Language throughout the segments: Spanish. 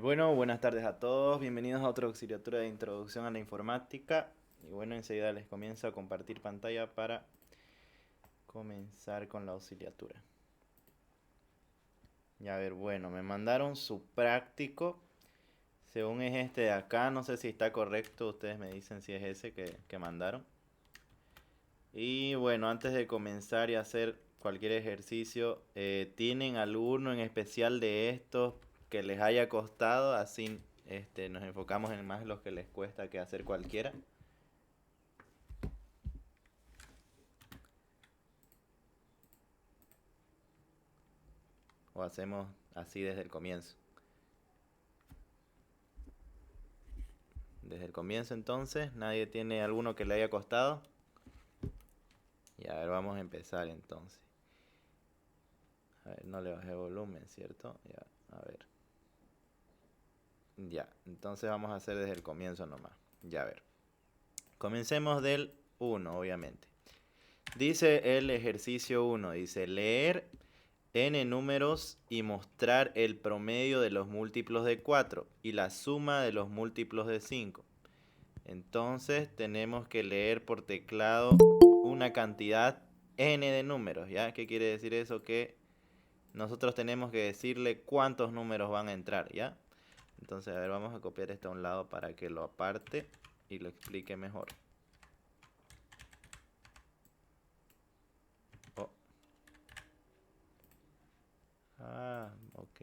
Bueno, buenas tardes a todos. Bienvenidos a otra auxiliatura de introducción a la informática. Y bueno, enseguida les comienzo a compartir pantalla para comenzar con la auxiliatura. Y a ver, bueno, me mandaron su práctico. Según es este de acá, no sé si está correcto. Ustedes me dicen si es ese que mandaron. Y bueno, antes de comenzar y hacer cualquier ejercicio, ¿tienen alguno en especial de estos que les haya costado? Así nos enfocamos en más los que les cuesta que hacer cualquiera. O hacemos así desde el comienzo. Desde el comienzo entonces, ¿nadie tiene alguno que le haya costado? Y a ver, vamos a empezar entonces. A ver, no le bajé volumen, ¿cierto? Ya, a ver. Ya, entonces vamos a hacer desde el comienzo nomás. Ya, a ver. Comencemos del 1, obviamente. Dice el ejercicio 1, dice leer n números y mostrar el promedio de los múltiplos de 4 y la suma de los múltiplos de 5. Entonces tenemos que leer por teclado una cantidad n de números, ¿ya? ¿Qué quiere decir eso? Que nosotros tenemos que decirle cuántos números van a entrar, ¿ya? Entonces, a ver, vamos a copiar esto a un lado para que lo aparte y lo explique mejor. Oh. Ah, ok.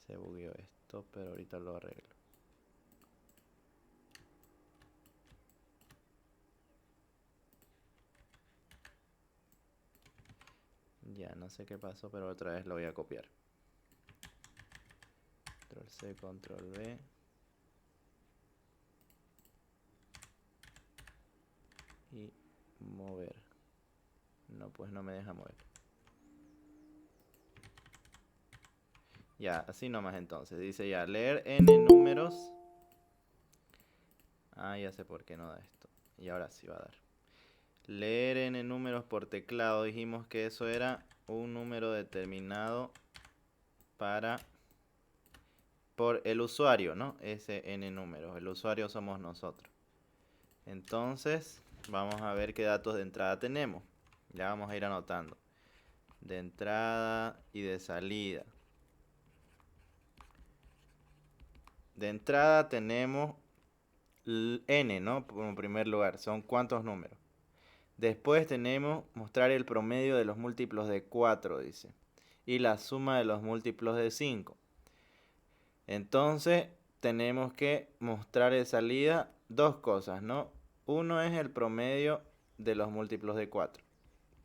Se bugueó esto, pero ahorita lo arreglo. Ya, no sé qué pasó, pero otra vez lo voy a copiar. Control C, Control V. Y mover. No, pues no me deja mover. Ya, así nomás entonces. Dice ya, leer n números. Ah, ya sé por qué no da esto. Y ahora sí va a dar. Leer n números por teclado. Dijimos que eso era un número determinado por el usuario, ¿no? Ese n números. El usuario somos nosotros. Entonces, vamos a ver qué datos de entrada tenemos. Ya vamos a ir anotando. De entrada y de salida. De entrada tenemos n, ¿no? Como primer lugar. Son cuántos números. Después tenemos mostrar el promedio de los múltiplos de 4, dice. Y la suma de los múltiplos de 5. Entonces, tenemos que mostrar de salida dos cosas, ¿no? Uno es el promedio de los múltiplos de 4.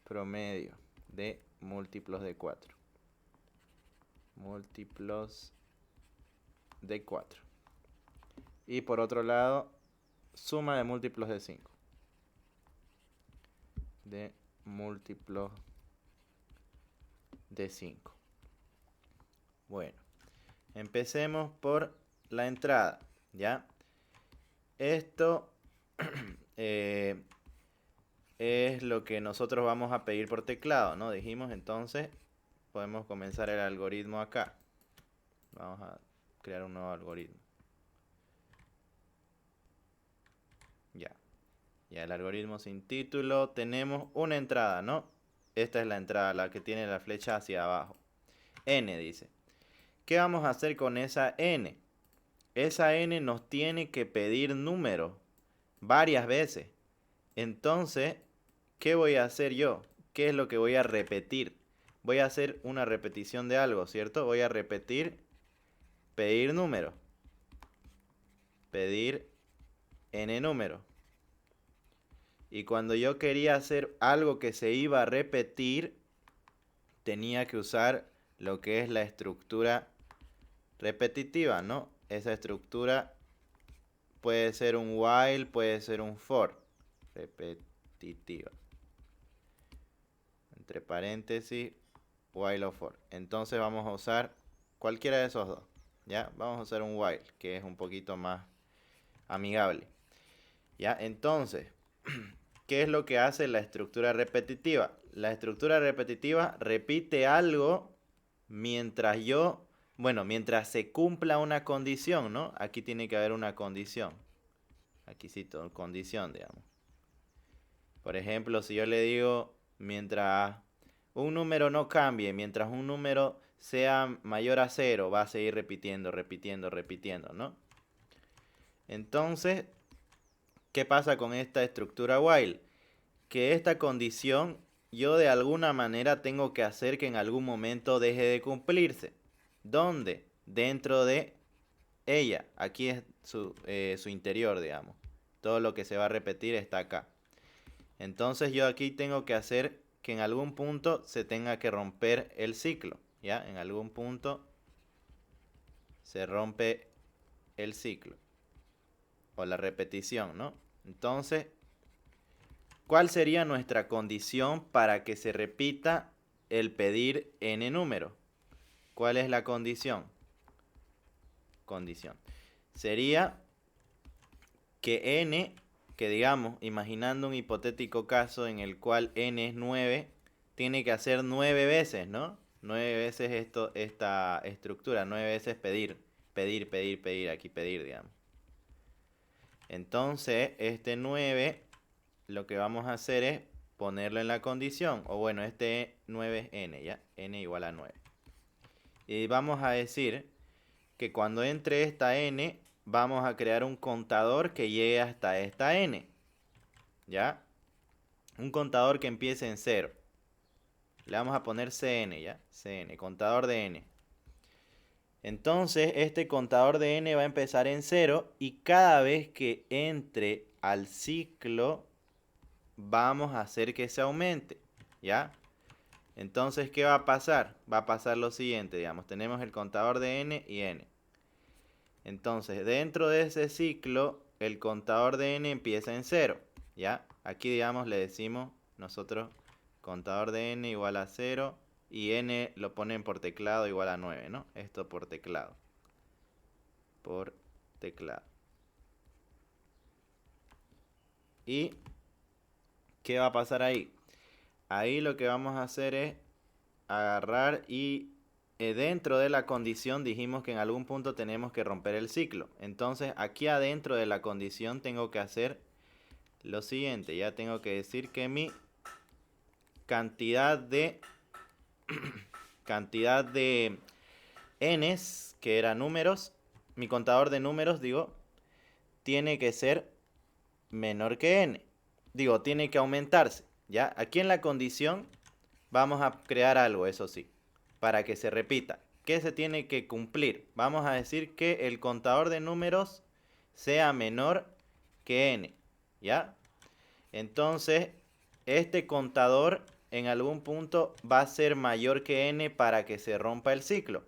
Promedio de múltiplos de 4. Múltiplos de 4. Y por otro lado, suma de múltiplos de 5. De múltiplos de 5. Bueno, empecemos por la entrada, ¿ya? Esto es lo que nosotros vamos a pedir por teclado, ¿no? Dijimos, entonces podemos comenzar el algoritmo acá. Vamos a crear un nuevo algoritmo. Ya. Ya el algoritmo sin título. Tenemos una entrada, ¿no? Esta es la entrada, la que tiene la flecha hacia abajo. N dice. ¿Qué vamos a hacer con esa N? Esa N nos tiene que pedir números varias veces. Entonces, ¿qué voy a hacer yo? ¿Qué es lo que voy a repetir? Voy a hacer una repetición de algo, ¿cierto? Voy a repetir pedir número. Pedir n número. Y cuando yo quería hacer algo que se iba a repetir, tenía que usar lo que es la estructura repetitiva, ¿no? Esa estructura puede ser un while, puede ser un for. Repetitiva. Entre paréntesis, while o for. Entonces vamos a usar cualquiera de esos dos. ¿Ya? Vamos a usar un while, que es un poquito más amigable. ¿Ya? Entonces, ¿qué es lo que hace la estructura repetitiva? La estructura repetitiva repite algo mientras yo Bueno, mientras se cumpla una condición, ¿no? Aquí tiene que haber una condición. Aquí sí, condición, digamos. Por ejemplo, si yo le digo, mientras un número no cambie, mientras un número sea mayor a 0, va a seguir repitiendo, repitiendo, repitiendo, ¿no? Entonces, ¿qué pasa con esta estructura while? Que esta condición yo de alguna manera tengo que hacer que en algún momento deje de cumplirse. ¿Dónde? Dentro de ella. Aquí es su interior, digamos. Todo lo que se va a repetir está acá. Entonces yo aquí tengo que hacer que en algún punto se tenga que romper el ciclo. ¿Ya? En algún punto se rompe el ciclo. O la repetición, ¿no? Entonces, ¿cuál sería nuestra condición para que se repita el pedir n número? ¿Cuál es la condición? Condición. Sería que n, que digamos, imaginando un hipotético caso en el cual n es 9, tiene que hacer 9 veces, ¿no? 9 veces esta estructura, 9 veces pedir, pedir, pedir, pedir, aquí pedir, digamos. Entonces, este 9, lo que vamos a hacer es ponerlo en la condición, o bueno, este 9 es n, ¿ya? N igual a 9. Y vamos a decir que cuando entre esta n, vamos a crear un contador que llegue hasta esta n, ¿ya? Un contador que empiece en 0. Le vamos a poner Cn, ¿ya? Cn, contador de n. Entonces, este contador de n va a empezar en 0 y cada vez que entre al ciclo, vamos a hacer que se aumente, ¿ya? Entonces, ¿qué va a pasar? Va a pasar lo siguiente, digamos, tenemos el contador de n y n. Entonces, dentro de ese ciclo, el contador de n empieza en 0, ¿ya? Aquí, digamos, le decimos nosotros contador de n igual a 0 y n lo ponen por teclado igual a 9, ¿no? Esto por teclado. Por teclado. ¿Y qué va a pasar ahí? Ahí lo que vamos a hacer es agarrar y dentro de la condición dijimos que en algún punto tenemos que romper el ciclo. Entonces aquí adentro de la condición tengo que hacer lo siguiente. Ya tengo que decir que mi cantidad de n's, que eran números, mi contador de números, digo, tiene que ser menor que n. Digo, tiene que aumentarse. ¿Ya? Aquí en la condición vamos a crear algo, eso sí, para que se repita. ¿Qué se tiene que cumplir? Vamos a decir que el contador de números sea menor que n. ¿Ya? Entonces, este contador en algún punto va a ser mayor que n para que se rompa el ciclo.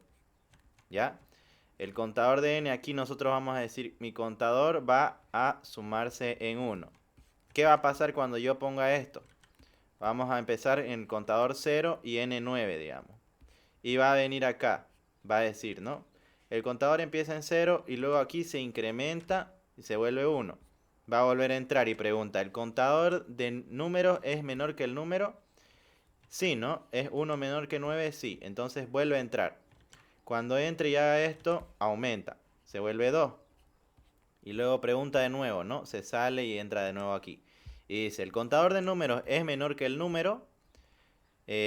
¿Ya? El contador de n, aquí nosotros vamos a decir, mi contador va a sumarse en 1. ¿Qué va a pasar cuando yo ponga esto? Vamos a empezar en contador 0 y n9, digamos. Y va a venir acá, va a decir, ¿no? El contador empieza en 0 y luego aquí se incrementa y se vuelve 1. Va a volver a entrar y pregunta, ¿el contador de números es menor que el número? Sí, ¿no? ¿Es 1 menor que 9? Sí. Entonces vuelve a entrar. Cuando entre y haga esto, aumenta. Se vuelve 2. Y luego pregunta de nuevo, ¿no? Se sale y entra de nuevo aquí. Y dice, ¿el contador de números es menor que el número?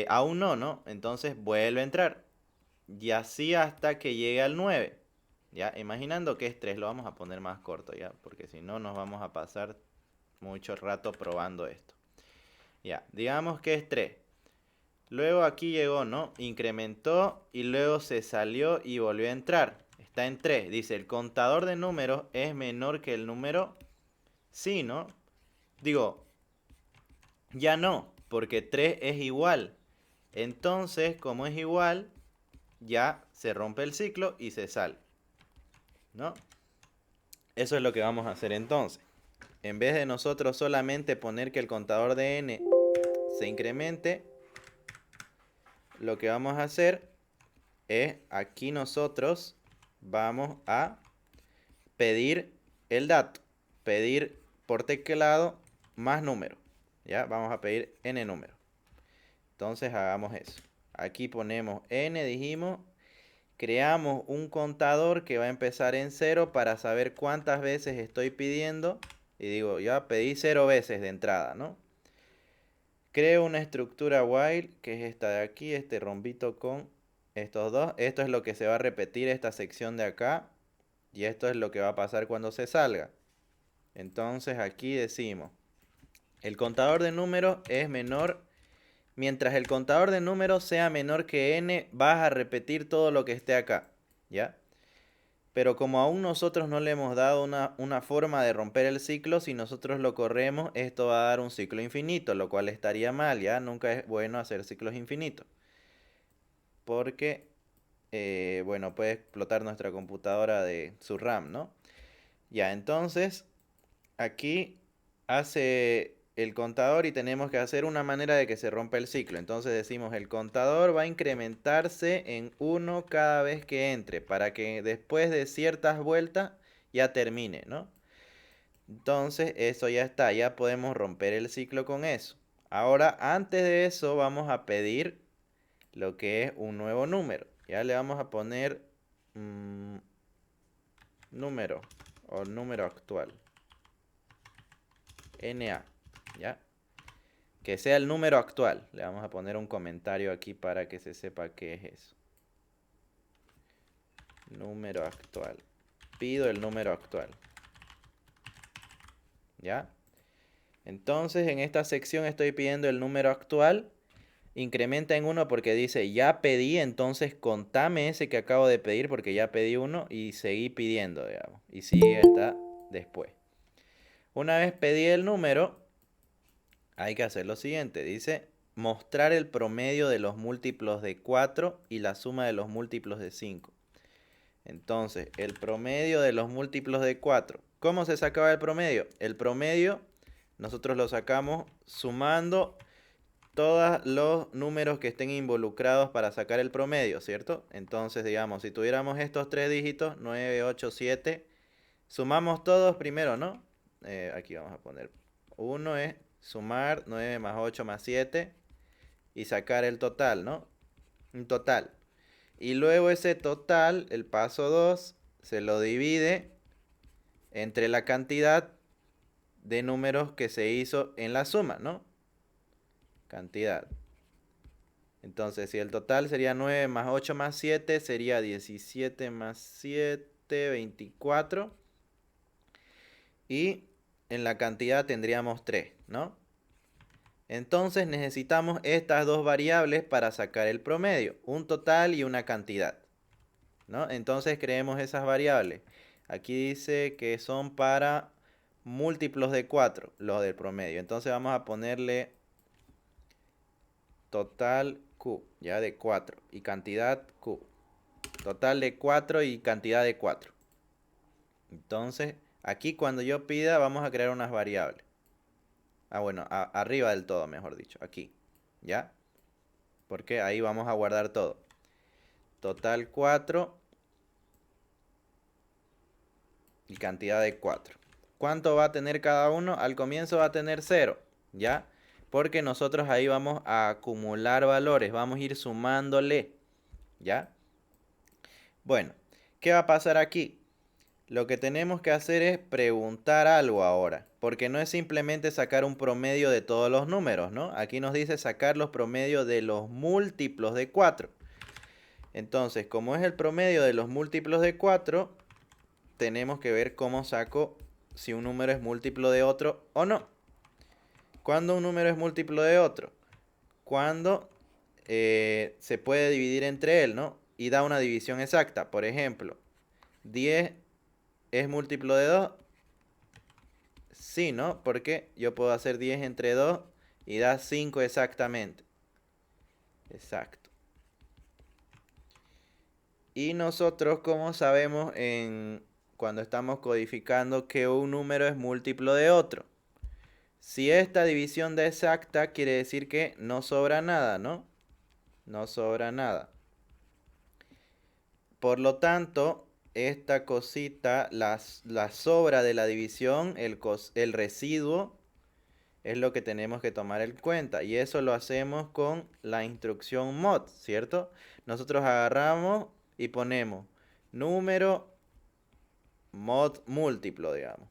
Aún no, ¿no? Entonces vuelve a entrar. Y así hasta que llegue al 9. ¿Ya? Imaginando que es 3, lo vamos a poner más corto, ¿ya? Porque si no nos vamos a pasar mucho rato probando esto. Ya, digamos que es 3. Luego aquí llegó, ¿no? Incrementó y luego se salió y volvió a entrar. Está en 3. Dice, ¿el contador de números es menor que el número? Sí, ¿no? Digo, ya no, porque 3 es igual. Entonces, como es igual, ya se rompe el ciclo y se sale, ¿no? Eso es lo que vamos a hacer entonces. En vez de nosotros solamente poner que el contador de n se incremente, lo que vamos a hacer es, aquí nosotros vamos a pedir el dato, pedir por teclado más número, ¿ya? Vamos a pedir n número. Entonces hagamos eso. Aquí ponemos n, dijimos, creamos un contador que va a empezar en 0 para saber cuántas veces estoy pidiendo. Y digo, ya pedí 0 veces de entrada, ¿no? Creo una estructura while, que es esta de aquí, este rombito con estos dos. Esto es lo que se va a repetir esta sección de acá. Y esto es lo que va a pasar cuando se salga. Entonces aquí decimos, el contador de números es menor. Mientras el contador de números sea menor que n, vas a repetir todo lo que esté acá, ¿ya? Pero como aún nosotros no le hemos dado una forma de romper el ciclo, si nosotros lo corremos, esto va a dar un ciclo infinito, lo cual estaría mal, ¿ya? Nunca es bueno hacer ciclos infinitos. Porque, bueno, puede explotar nuestra computadora de su RAM, ¿no? Ya, entonces, aquí hace el contador y tenemos que hacer una manera de que se rompa el ciclo. Entonces decimos, el contador va a incrementarse en 1 cada vez que entre, para que después de ciertas vueltas ya termine, ¿no? Entonces eso ya está, ya podemos romper el ciclo con eso. Ahora, antes de eso, vamos a pedir lo que es un nuevo número. Ya le vamos a poner número o número actual. NA, ¿ya? Que sea el número actual. Le vamos a poner un comentario aquí para que se sepa qué es eso. Número actual. Pido el número actual. ¿Ya? Entonces en esta sección estoy pidiendo el número actual. Incrementa en 1 porque dice ya pedí, entonces contame ese que acabo de pedir porque ya pedí uno y seguí pidiendo, digamos. Y sigue hasta después. Una vez pedí el número, hay que hacer lo siguiente. Dice mostrar el promedio de los múltiplos de 4 y la suma de los múltiplos de 5. Entonces, el promedio de los múltiplos de 4. ¿Cómo se sacaba el promedio? El promedio nosotros lo sacamos sumando todos los números que estén involucrados para sacar el promedio, ¿cierto? Entonces, digamos, si tuviéramos estos tres dígitos, 9, 8, 7, sumamos todos primero, ¿no? Aquí vamos a poner 1 es sumar 9 más 8 más 7 y sacar el total, ¿no? Un total. Y luego ese total, el paso 2, se lo divide entre la cantidad de números que se hizo en la suma, ¿no? Cantidad. Entonces, si el total sería 9 más 8 más 7, sería 17 más 7, 24. Y en la cantidad tendríamos 3, ¿no? Entonces necesitamos estas dos variables para sacar el promedio, un total y una cantidad, ¿no? Entonces creemos esas variables. Aquí dice que son para múltiplos de 4, los del promedio. Entonces vamos a ponerle total Q, ya de 4, y cantidad Q. Total de 4 y cantidad de 4. Entonces, aquí cuando yo pida, vamos a crear unas variables. Bueno, arriba del todo, mejor dicho, aquí, ¿ya? Porque ahí vamos a guardar todo. Total 4 y cantidad de 4. ¿Cuánto va a tener cada uno? Al comienzo va a tener 0, ¿ya? Porque nosotros ahí vamos a acumular valores, vamos a ir sumándole, ¿ya? Bueno, ¿qué va a pasar aquí? Lo que tenemos que hacer es preguntar algo ahora, porque no es simplemente sacar un promedio de todos los números, ¿no? Aquí nos dice sacar los promedios de los múltiplos de 4. Entonces, como es el promedio de los múltiplos de 4, tenemos que ver cómo saco si un número es múltiplo de otro o no. ¿Cuándo un número es múltiplo de otro? Cuando se puede dividir entre él, ¿no? Y da una división exacta. Por ejemplo, 10 es múltiplo de 2. Sí, ¿no? Porque yo puedo hacer 10 entre 2 y da 5 exactamente. Exacto. Y nosotros, ¿cómo sabemos cuando estamos codificando que un número es múltiplo de otro? Si esta división da exacta, quiere decir que no sobra nada, ¿no? No sobra nada. Por lo tanto, esta cosita, la sobra de la división, el residuo, es lo que tenemos que tomar en cuenta. Y eso lo hacemos con la instrucción mod, ¿cierto? Nosotros agarramos y ponemos número mod múltiplo, digamos.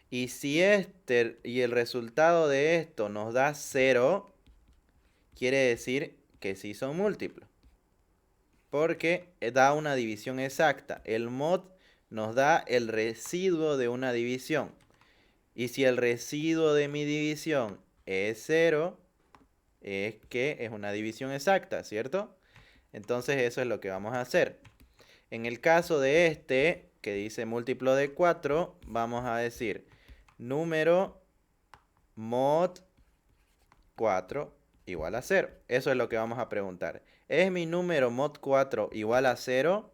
Y si y el resultado de esto nos da 0, quiere decir que sí son múltiplos. Porque da una división exacta. El mod nos da el residuo de una división. Y si el residuo de mi división es 0, es que es una división exacta, ¿cierto? Entonces eso es lo que vamos a hacer. En el caso de este, que dice múltiplo de 4, vamos a decir número mod 4 igual a 0. Eso es lo que vamos a preguntar. ¿Es mi número mod 4 igual a 0?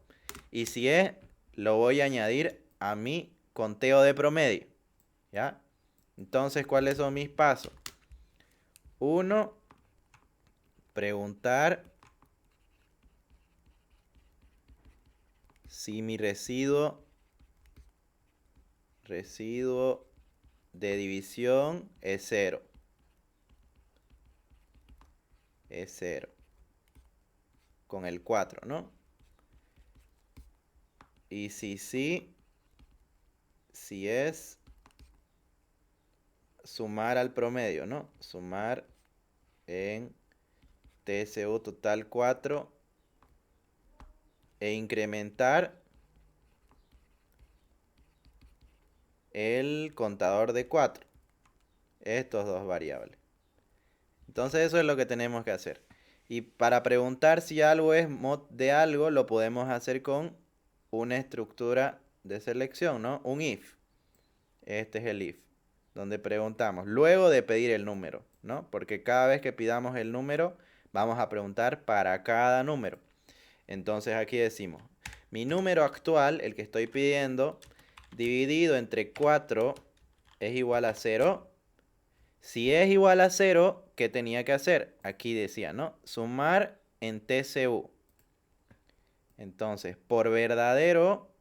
Y si es, lo voy a añadir a mi conteo de promedio. ¿Ya? Entonces, ¿cuáles son mis pasos? 1. Preguntar si mi residuo de división es 0. Es 0. Con el 4, ¿no? Y si sí, si es sumar al promedio, ¿no? Sumar en TSU total 4 e incrementar el contador de 4. Estos dos variables. Entonces eso es lo que tenemos que hacer. Y para preguntar si algo es mod de algo, lo podemos hacer con una estructura de selección, ¿no? Un if. Este es el if, donde preguntamos luego de pedir el número, ¿no? Porque cada vez que pidamos el número, vamos a preguntar para cada número. Entonces aquí decimos, mi número actual, el que estoy pidiendo, dividido entre 4 es igual a 0. Si es igual a 0, ¿qué tenía que hacer? Aquí decía, ¿no? Sumar en TCU. Entonces, por verdadero,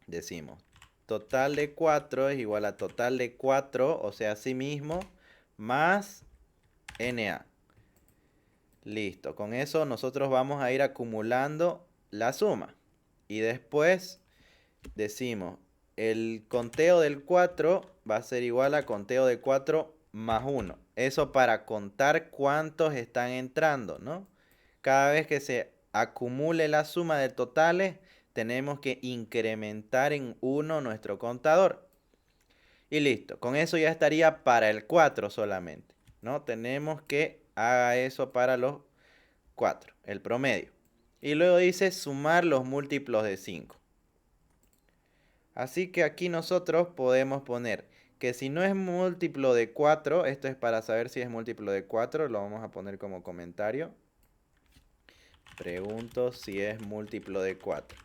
decimos, total de 4 es igual a total de 4, o sea, sí mismo, más NA. Listo, con eso nosotros vamos a ir acumulando la suma. Y después decimos, el conteo del 4 va a ser igual a conteo de 4 más 1. Eso para contar cuántos están entrando, ¿no? Cada vez que se acumule la suma de totales, tenemos que incrementar en 1 nuestro contador. Y listo, con eso ya estaría para el 4 solamente, ¿no? Tenemos que haga eso para los 4, el promedio. Y luego dice sumar los múltiplos de 5. Así que aquí nosotros podemos poner que si no es múltiplo de 4, esto es para saber si es múltiplo de 4, lo vamos a poner como comentario. Pregunto si es múltiplo de 4.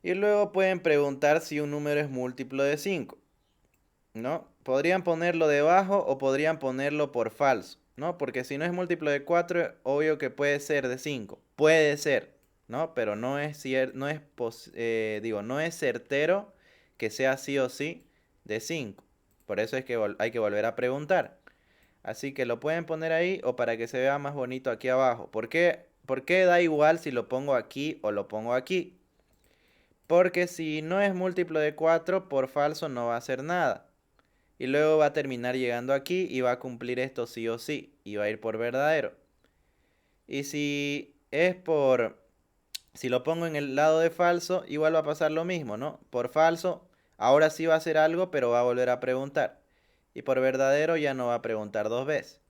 Y luego pueden preguntar si un número es múltiplo de 5, ¿no? Podrían ponerlo debajo o podrían ponerlo por falso, ¿no? Porque si no es múltiplo de 4, obvio que puede ser de 5. Puede ser, ¿no? Pero no es certero que sea sí o sí de 5. Por eso es que hay que volver a preguntar. Así que lo pueden poner ahí o para que se vea más bonito aquí abajo. ¿Por qué da igual si lo pongo aquí o lo pongo aquí? Porque si no es múltiplo de 4, por falso no va a hacer nada. Y luego va a terminar llegando aquí y va a cumplir esto sí o sí. Y va a ir por verdadero. Y si lo pongo en el lado de falso, igual va a pasar lo mismo, ¿no? Por falso, ahora sí va a hacer algo, pero va a volver a preguntar. Y por verdadero ya no va a preguntar dos veces.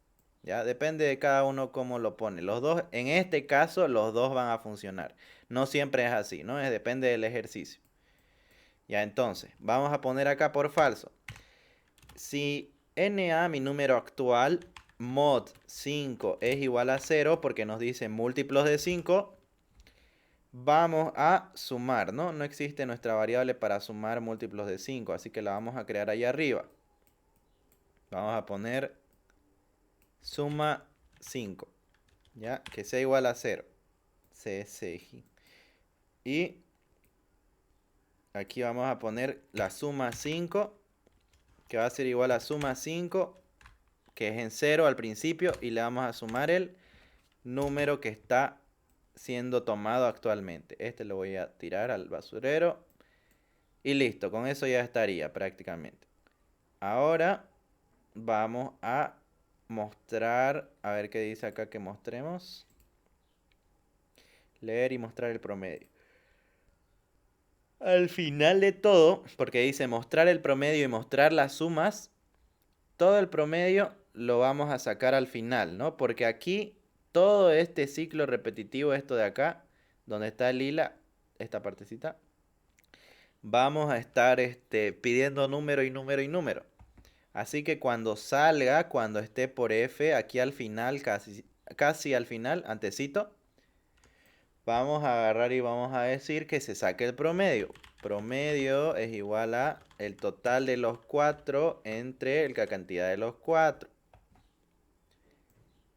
¿Ya? Depende de cada uno cómo lo pone. Los dos, en este caso, los dos van a funcionar. No siempre es así, ¿no? Depende del ejercicio. Ya, entonces, vamos a poner acá por falso. Si NA, mi número actual, mod 5 es igual a 0, porque nos dice múltiplos de 5, vamos a sumar, ¿no? No existe nuestra variable para sumar múltiplos de 5, así que la vamos a crear ahí arriba. Vamos a poner suma 5, ¿ya? Que sea igual a 0. CSG. Y aquí vamos a poner la suma 5 que va a ser igual a suma 5, que es en 0 al principio, y le vamos a sumar el número que está siendo tomado actualmente. Este lo voy a tirar al basurero. Y listo, con eso ya estaría prácticamente. Ahora vamos a mostrar, a ver qué dice acá que mostremos. Leer y mostrar el promedio. Al final de todo, porque dice mostrar el promedio y mostrar las sumas, todo el promedio lo vamos a sacar al final, ¿no? Porque aquí todo este ciclo repetitivo, esto de acá, donde está el lila, esta partecita, vamos a estar pidiendo número y número y número. Así que cuando salga, cuando esté por F, aquí al final, casi al final, antecito, vamos a agarrar y vamos a decir que se saque el promedio. Promedio es igual a el total de los 4 entre la cantidad de los 4.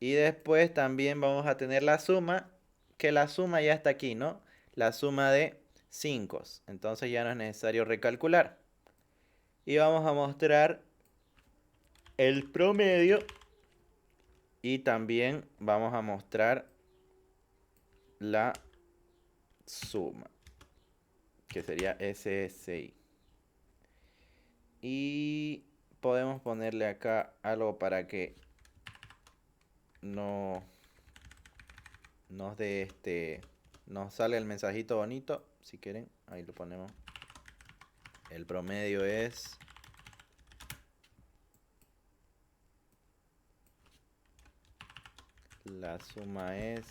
Y después también vamos a tener la suma, que la suma ya está aquí, ¿no? La suma de 5. Entonces ya no es necesario recalcular. Y vamos a mostrar el promedio. Y también vamos a mostrar la suma, que sería SSI. Y podemos ponerle acá algo para que no nos dé nos sale el mensajito bonito. Si quieren, ahí lo ponemos. El promedio es la suma es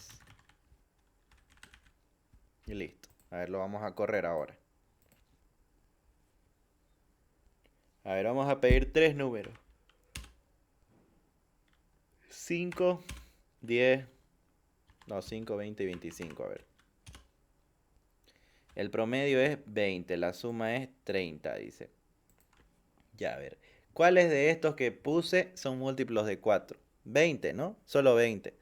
y listo. A ver, lo vamos a correr ahora. A ver, vamos a pedir 3 números. 5, 10, no, 5, 20 y 25, a ver. El promedio es 20, la suma es 30, dice. Ya, a ver. ¿Cuáles de estos que puse son múltiplos de 4? 20, ¿no? Solo 20.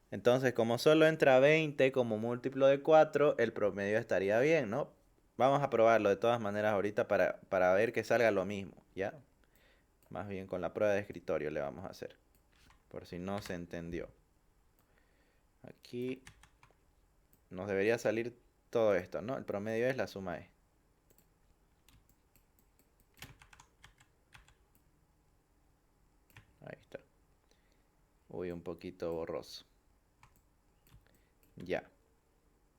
Entonces, como solo entra 20 como múltiplo de 4, el promedio estaría bien, ¿no? Vamos a probarlo de todas maneras ahorita para ver que salga lo mismo, ¿ya? Más bien con la prueba de escritorio le vamos a hacer. Por si no se entendió. Aquí nos debería salir todo esto, ¿no? El promedio es la suma E. Ahí está. Uy, un poquito borroso. Ya.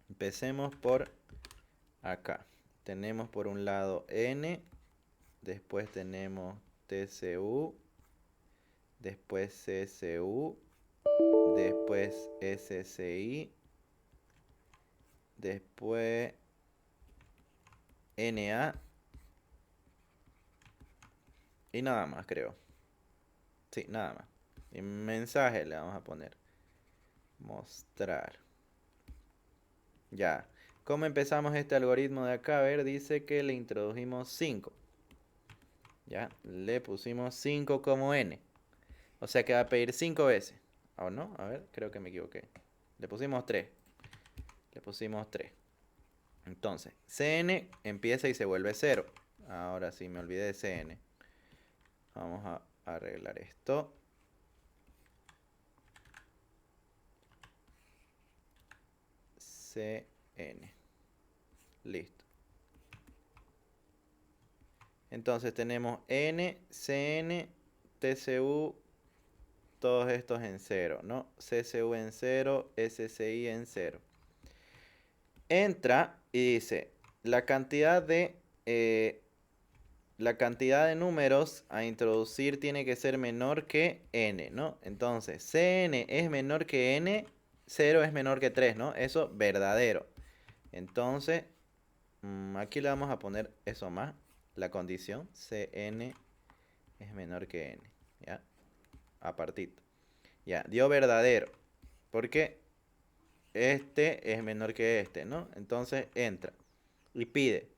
Empecemos por acá. Tenemos por un lado N. Después tenemos TCU. Después CSU. Después SCI. Después NA. Y nada más, creo. Sí, nada más. Y mensaje le vamos a poner. Mostrar. Ya. ¿Cómo empezamos este algoritmo de acá? A ver, dice que le introdujimos 5. Ya. Le pusimos 5 como N. O sea que va a pedir 5 veces. ¿O no? A ver, creo que me equivoqué. Le pusimos 3. Le pusimos 3. Entonces, Cn empieza y se vuelve 0. Ahora sí, me olvidé de Cn. Vamos a arreglar esto. Cn. Listo. Entonces tenemos N, Cn, TCU, todos estos en 0, ¿no? CCU en 0, SCI en 0. Entra y dice, la cantidad de números a introducir tiene que ser menor que n, ¿no? Entonces, Cn es menor que n, 0 es menor que 3, ¿no? Eso verdadero. Entonces, aquí le vamos a poner eso más, la condición, Cn es menor que n, ¿ya? Apartito. Ya, dio verdadero, porque este es menor que este, ¿no? Entonces, entra y pide.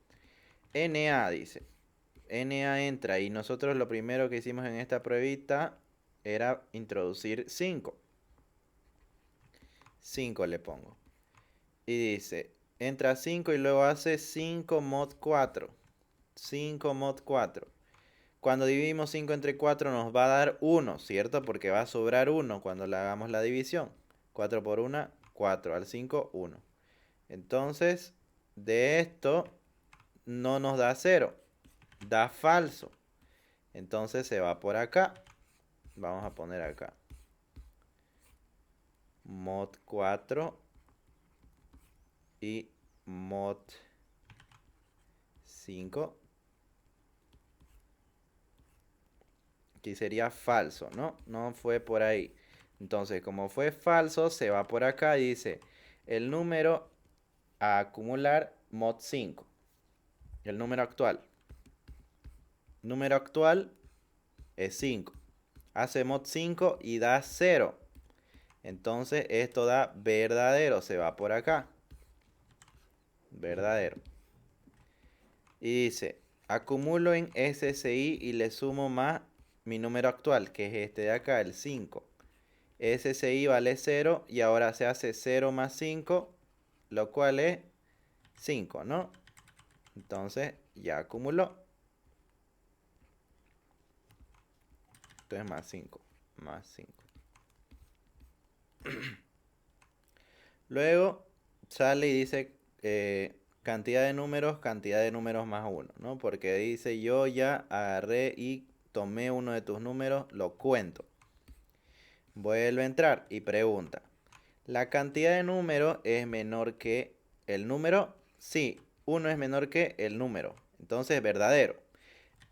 NA dice. NA entra y nosotros lo primero que hicimos en esta pruebita era introducir 5. 5 le pongo. Y dice, entra 5 y luego hace 5 mod 4. 5 mod 4. Cuando dividimos 5 entre 4 nos va a dar 1, ¿cierto? Porque va a sobrar 1 cuando le hagamos la división. 4 por 1, 4. Al 5, 1. Entonces, de esto no nos da 0. Da falso. Entonces se va por acá. Vamos a poner acá. Mod 4 y mod 5. Aquí sería falso, ¿no? No fue por ahí. Entonces, como fue falso, se va por acá y dice el número a acumular mod 5. El número actual. Número actual es 5. Hace mod 5 y da 0. Entonces, esto da verdadero. Se va por acá. Verdadero. Y dice, acumulo en SSI y le sumo más mi número actual, que es este de acá, el 5. SSI vale 0 y ahora se hace 0 más 5, lo cual es 5, ¿no? Entonces ya acumuló. Entonces más 5, más 5. Luego sale y dice cantidad de números más 1, ¿no? Porque dice yo ya agarré y tomé uno de tus números, lo cuento. Vuelve a entrar y pregunta, ¿la cantidad de números es menor que el número? Sí, 1 es menor que el número. Entonces, verdadero.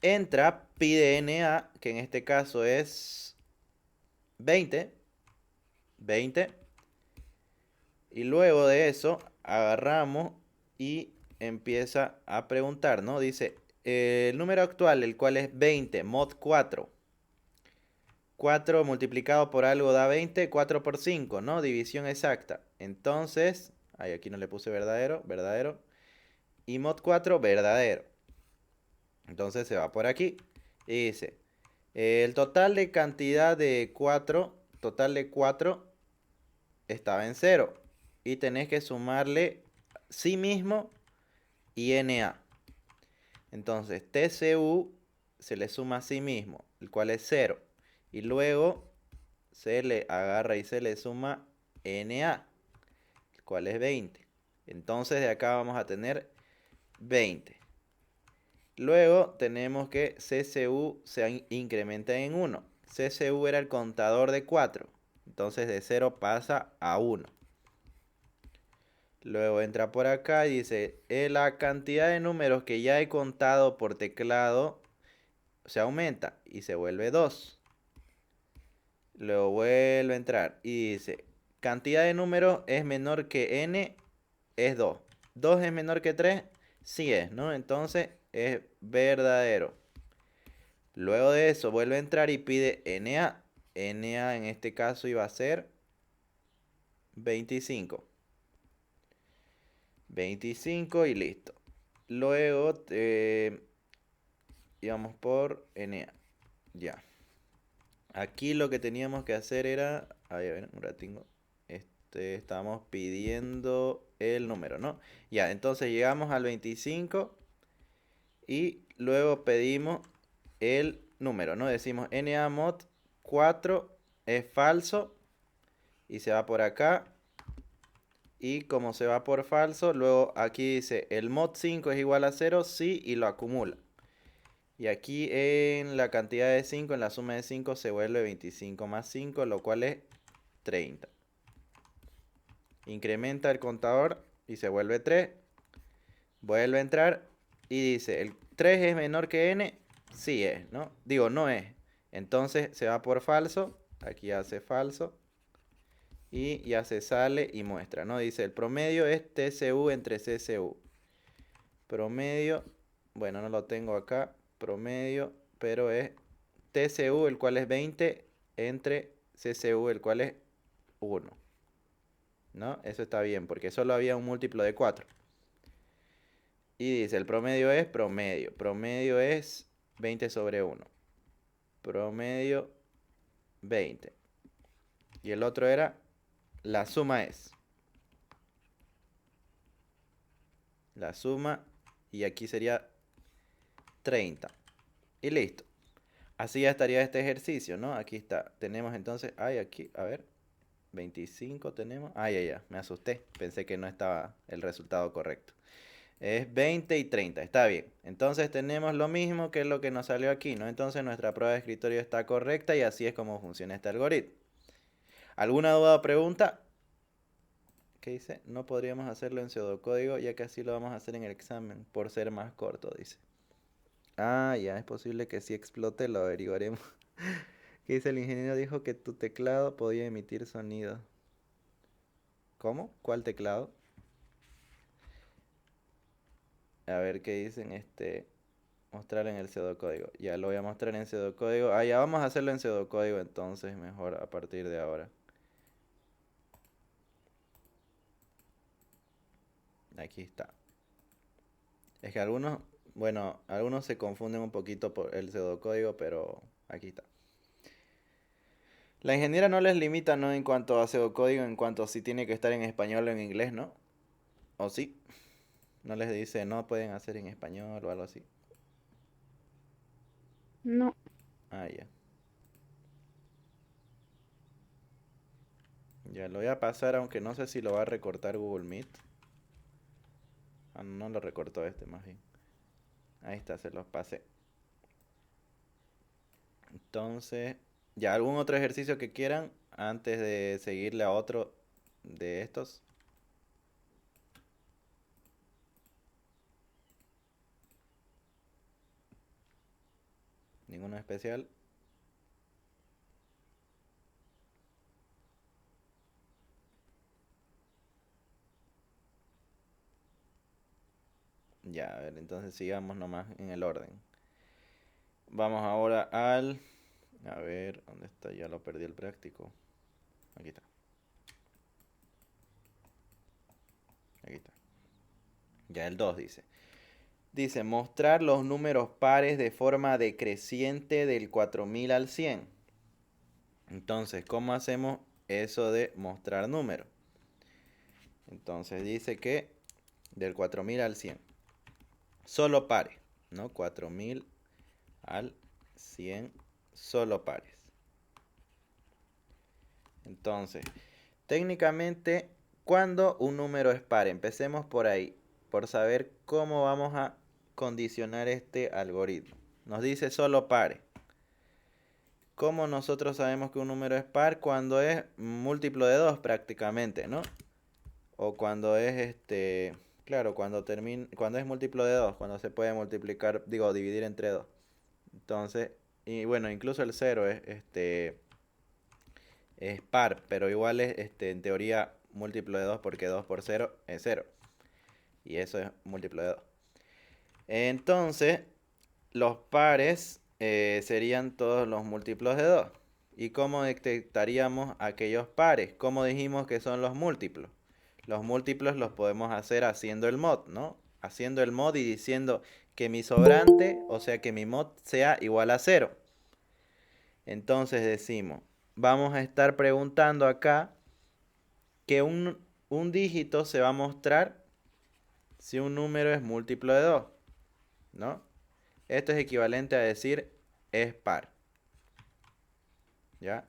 Entra, pide NA, que en este caso es 20. 20. Y luego de eso, agarramos y empieza a preguntar, ¿no? Dice, el número actual, el cual es 20, mod 4. 4 multiplicado por algo da 20, 4 por 5, ¿no? División exacta. Entonces, aquí no le puse verdadero, verdadero. Y mod 4, verdadero. Entonces se va por aquí. Y dice, el total de cantidad de 4, total de 4, estaba en 0. Y tenés que sumarle sí mismo y NA. Entonces, TCU se le suma a sí mismo, el cual es 0. Y luego se le agarra y se le suma NA, el cual es 20. Entonces de acá vamos a tener 20. Luego tenemos que CCU se incrementa en 1. CCU era el contador de 4. Entonces de 0 pasa a 1. Luego entra por acá y dice, la cantidad de números que ya he contado por teclado se aumenta y se vuelve 2. Luego vuelve a entrar y dice, cantidad de números es menor que n, es 2. 2 es menor que 3, sí es, ¿no? Entonces es verdadero. Luego de eso vuelve a entrar y pide NA. NA en este caso iba a ser 25. 25 y listo. Luego íbamos por NA. Ya. Aquí lo que teníamos que hacer era... A ver, un ratingo. Estamos pidiendo el número, ¿no? Ya, entonces llegamos al 25 y luego pedimos el número, ¿no? Decimos NA mod 4 es falso y se va por acá. Y como se va por falso, luego aquí dice el mod 5 es igual a 0, sí, y lo acumula. Y aquí en la cantidad de 5, en la suma de 5, se vuelve 25 más 5, lo cual es 30. Incrementa el contador y se vuelve 3. Vuelve a entrar y dice, ¿el 3 es menor que n? Sí es, ¿no? Digo, no es. Entonces se va por falso. Aquí hace falso. Y ya se sale y muestra, ¿no? Dice, el promedio es TCU entre CCU. Promedio, bueno, no lo tengo acá. Promedio, pero es TCU, el cual es 20, entre CCU, el cual es 1. ¿No? Eso está bien, porque solo había un múltiplo de 4. Y dice, el promedio es promedio. Promedio es 20 sobre 1. Promedio 20. Y el otro era, la suma es. La suma, y aquí sería 30. Y listo. Así ya estaría este ejercicio, ¿no? Aquí está. Tenemos entonces, ay, aquí, a ver, 25 tenemos. Ay, ay, ya, me asusté. Pensé que no estaba el resultado correcto. Es 20 y 30, está bien. Entonces tenemos lo mismo que lo que nos salió aquí, ¿no? Entonces nuestra prueba de escritorio está correcta y así es como funciona este algoritmo. ¿Alguna duda o pregunta? ¿Qué dice? No podríamos hacerlo en pseudocódigo ya que así lo vamos a hacer en el examen por ser más corto, dice. Ah, ya, es posible que si explote, lo averiguaremos. ¿Qué dice? El ingeniero dijo que tu teclado podía emitir sonido. ¿Cómo? ¿Cuál teclado? A ver qué dicen mostrar en el pseudocódigo. Ya lo voy a mostrar en pseudocódigo. Ah, ya vamos a hacerlo en pseudocódigo entonces, mejor a partir de ahora. Aquí está. Es que algunos, bueno, algunos se confunden un poquito por el pseudocódigo, pero aquí está. La ingeniera no les limita, ¿no? En cuanto a pseudocódigo, en cuanto a si tiene que estar en español o en inglés, ¿no? ¿O sí? No les dice, no pueden hacer en español o algo así. No. Ah, ya. Ya lo voy a pasar, aunque no sé si lo va a recortar Google Meet. Ah, no lo recortó más bien. Ahí está, se los pasé. Entonces, ¿ya algún otro ejercicio que quieran antes de seguirle a otro de estos? ¿Ninguno especial? Ya, a ver, entonces sigamos nomás en el orden. Vamos ahora al... A ver, ¿dónde está? Ya lo perdí el práctico. Aquí está. Aquí está. Ya el 2 dice. Dice, mostrar los números pares de forma decreciente del 4000 al 100. Entonces, ¿cómo hacemos eso de mostrar números? Entonces dice que del 4000 al 100. Solo pares, ¿no? 4000 al 100, solo pares. Entonces, técnicamente, cuando un número es par, empecemos por ahí, por saber cómo vamos a condicionar este algoritmo. Nos dice solo pares. ¿Cómo nosotros sabemos que un número es par? Cuando es múltiplo de 2 prácticamente, ¿no? O cuando es claro, cuando es múltiplo de 2, cuando se puede multiplicar, digo, dividir entre 2. Entonces, y bueno, incluso el 0 es par, pero igual es en teoría múltiplo de 2 porque 2 por 0 es 0. Y eso es múltiplo de 2. Entonces, los pares serían todos los múltiplos de 2. ¿Y cómo detectaríamos aquellos pares? ¿Cómo dijimos que son los múltiplos? Los múltiplos los podemos hacer haciendo el mod, ¿no? Haciendo el mod y diciendo que mi sobrante, o sea que mi mod sea igual a 0. Entonces decimos, vamos a estar preguntando acá que un dígito se va a mostrar si un número es múltiplo de 2, ¿no? Esto es equivalente a decir es par, ¿ya?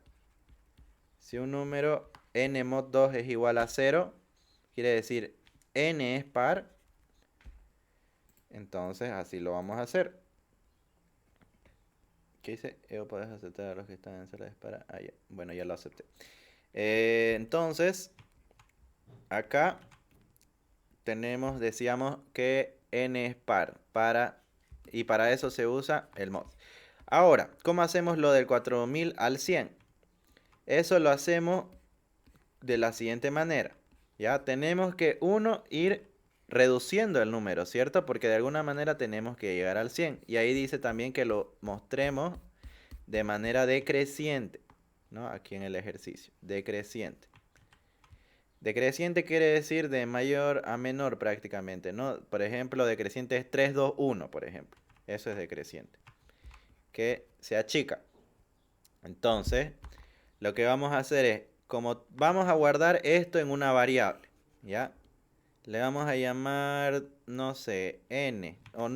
Si un número n mod 2 es igual a 0, quiere decir n es par, entonces así lo vamos a hacer. ¿Qué dice? Puedes aceptar a los que están en sala de espera. Ah, ya. Bueno, ya lo acepté. Entonces, acá decíamos que n es par, y para eso se usa el mod. Ahora, ¿cómo hacemos lo del 4000 al 100? Eso lo hacemos de la siguiente manera. Ya tenemos que ir reduciendo el número, ¿cierto? Porque de alguna manera tenemos que llegar al 100. Y ahí dice también que lo mostremos de manera decreciente, ¿no? Aquí en el ejercicio, decreciente. Decreciente quiere decir de mayor a menor prácticamente, ¿no? Por ejemplo, decreciente es 3, 2, 1, por ejemplo. Eso es decreciente. Que se achica. Entonces, lo que vamos a hacer es, como vamos a guardar esto en una variable, ¿ya? Le vamos a llamar, no sé, n, o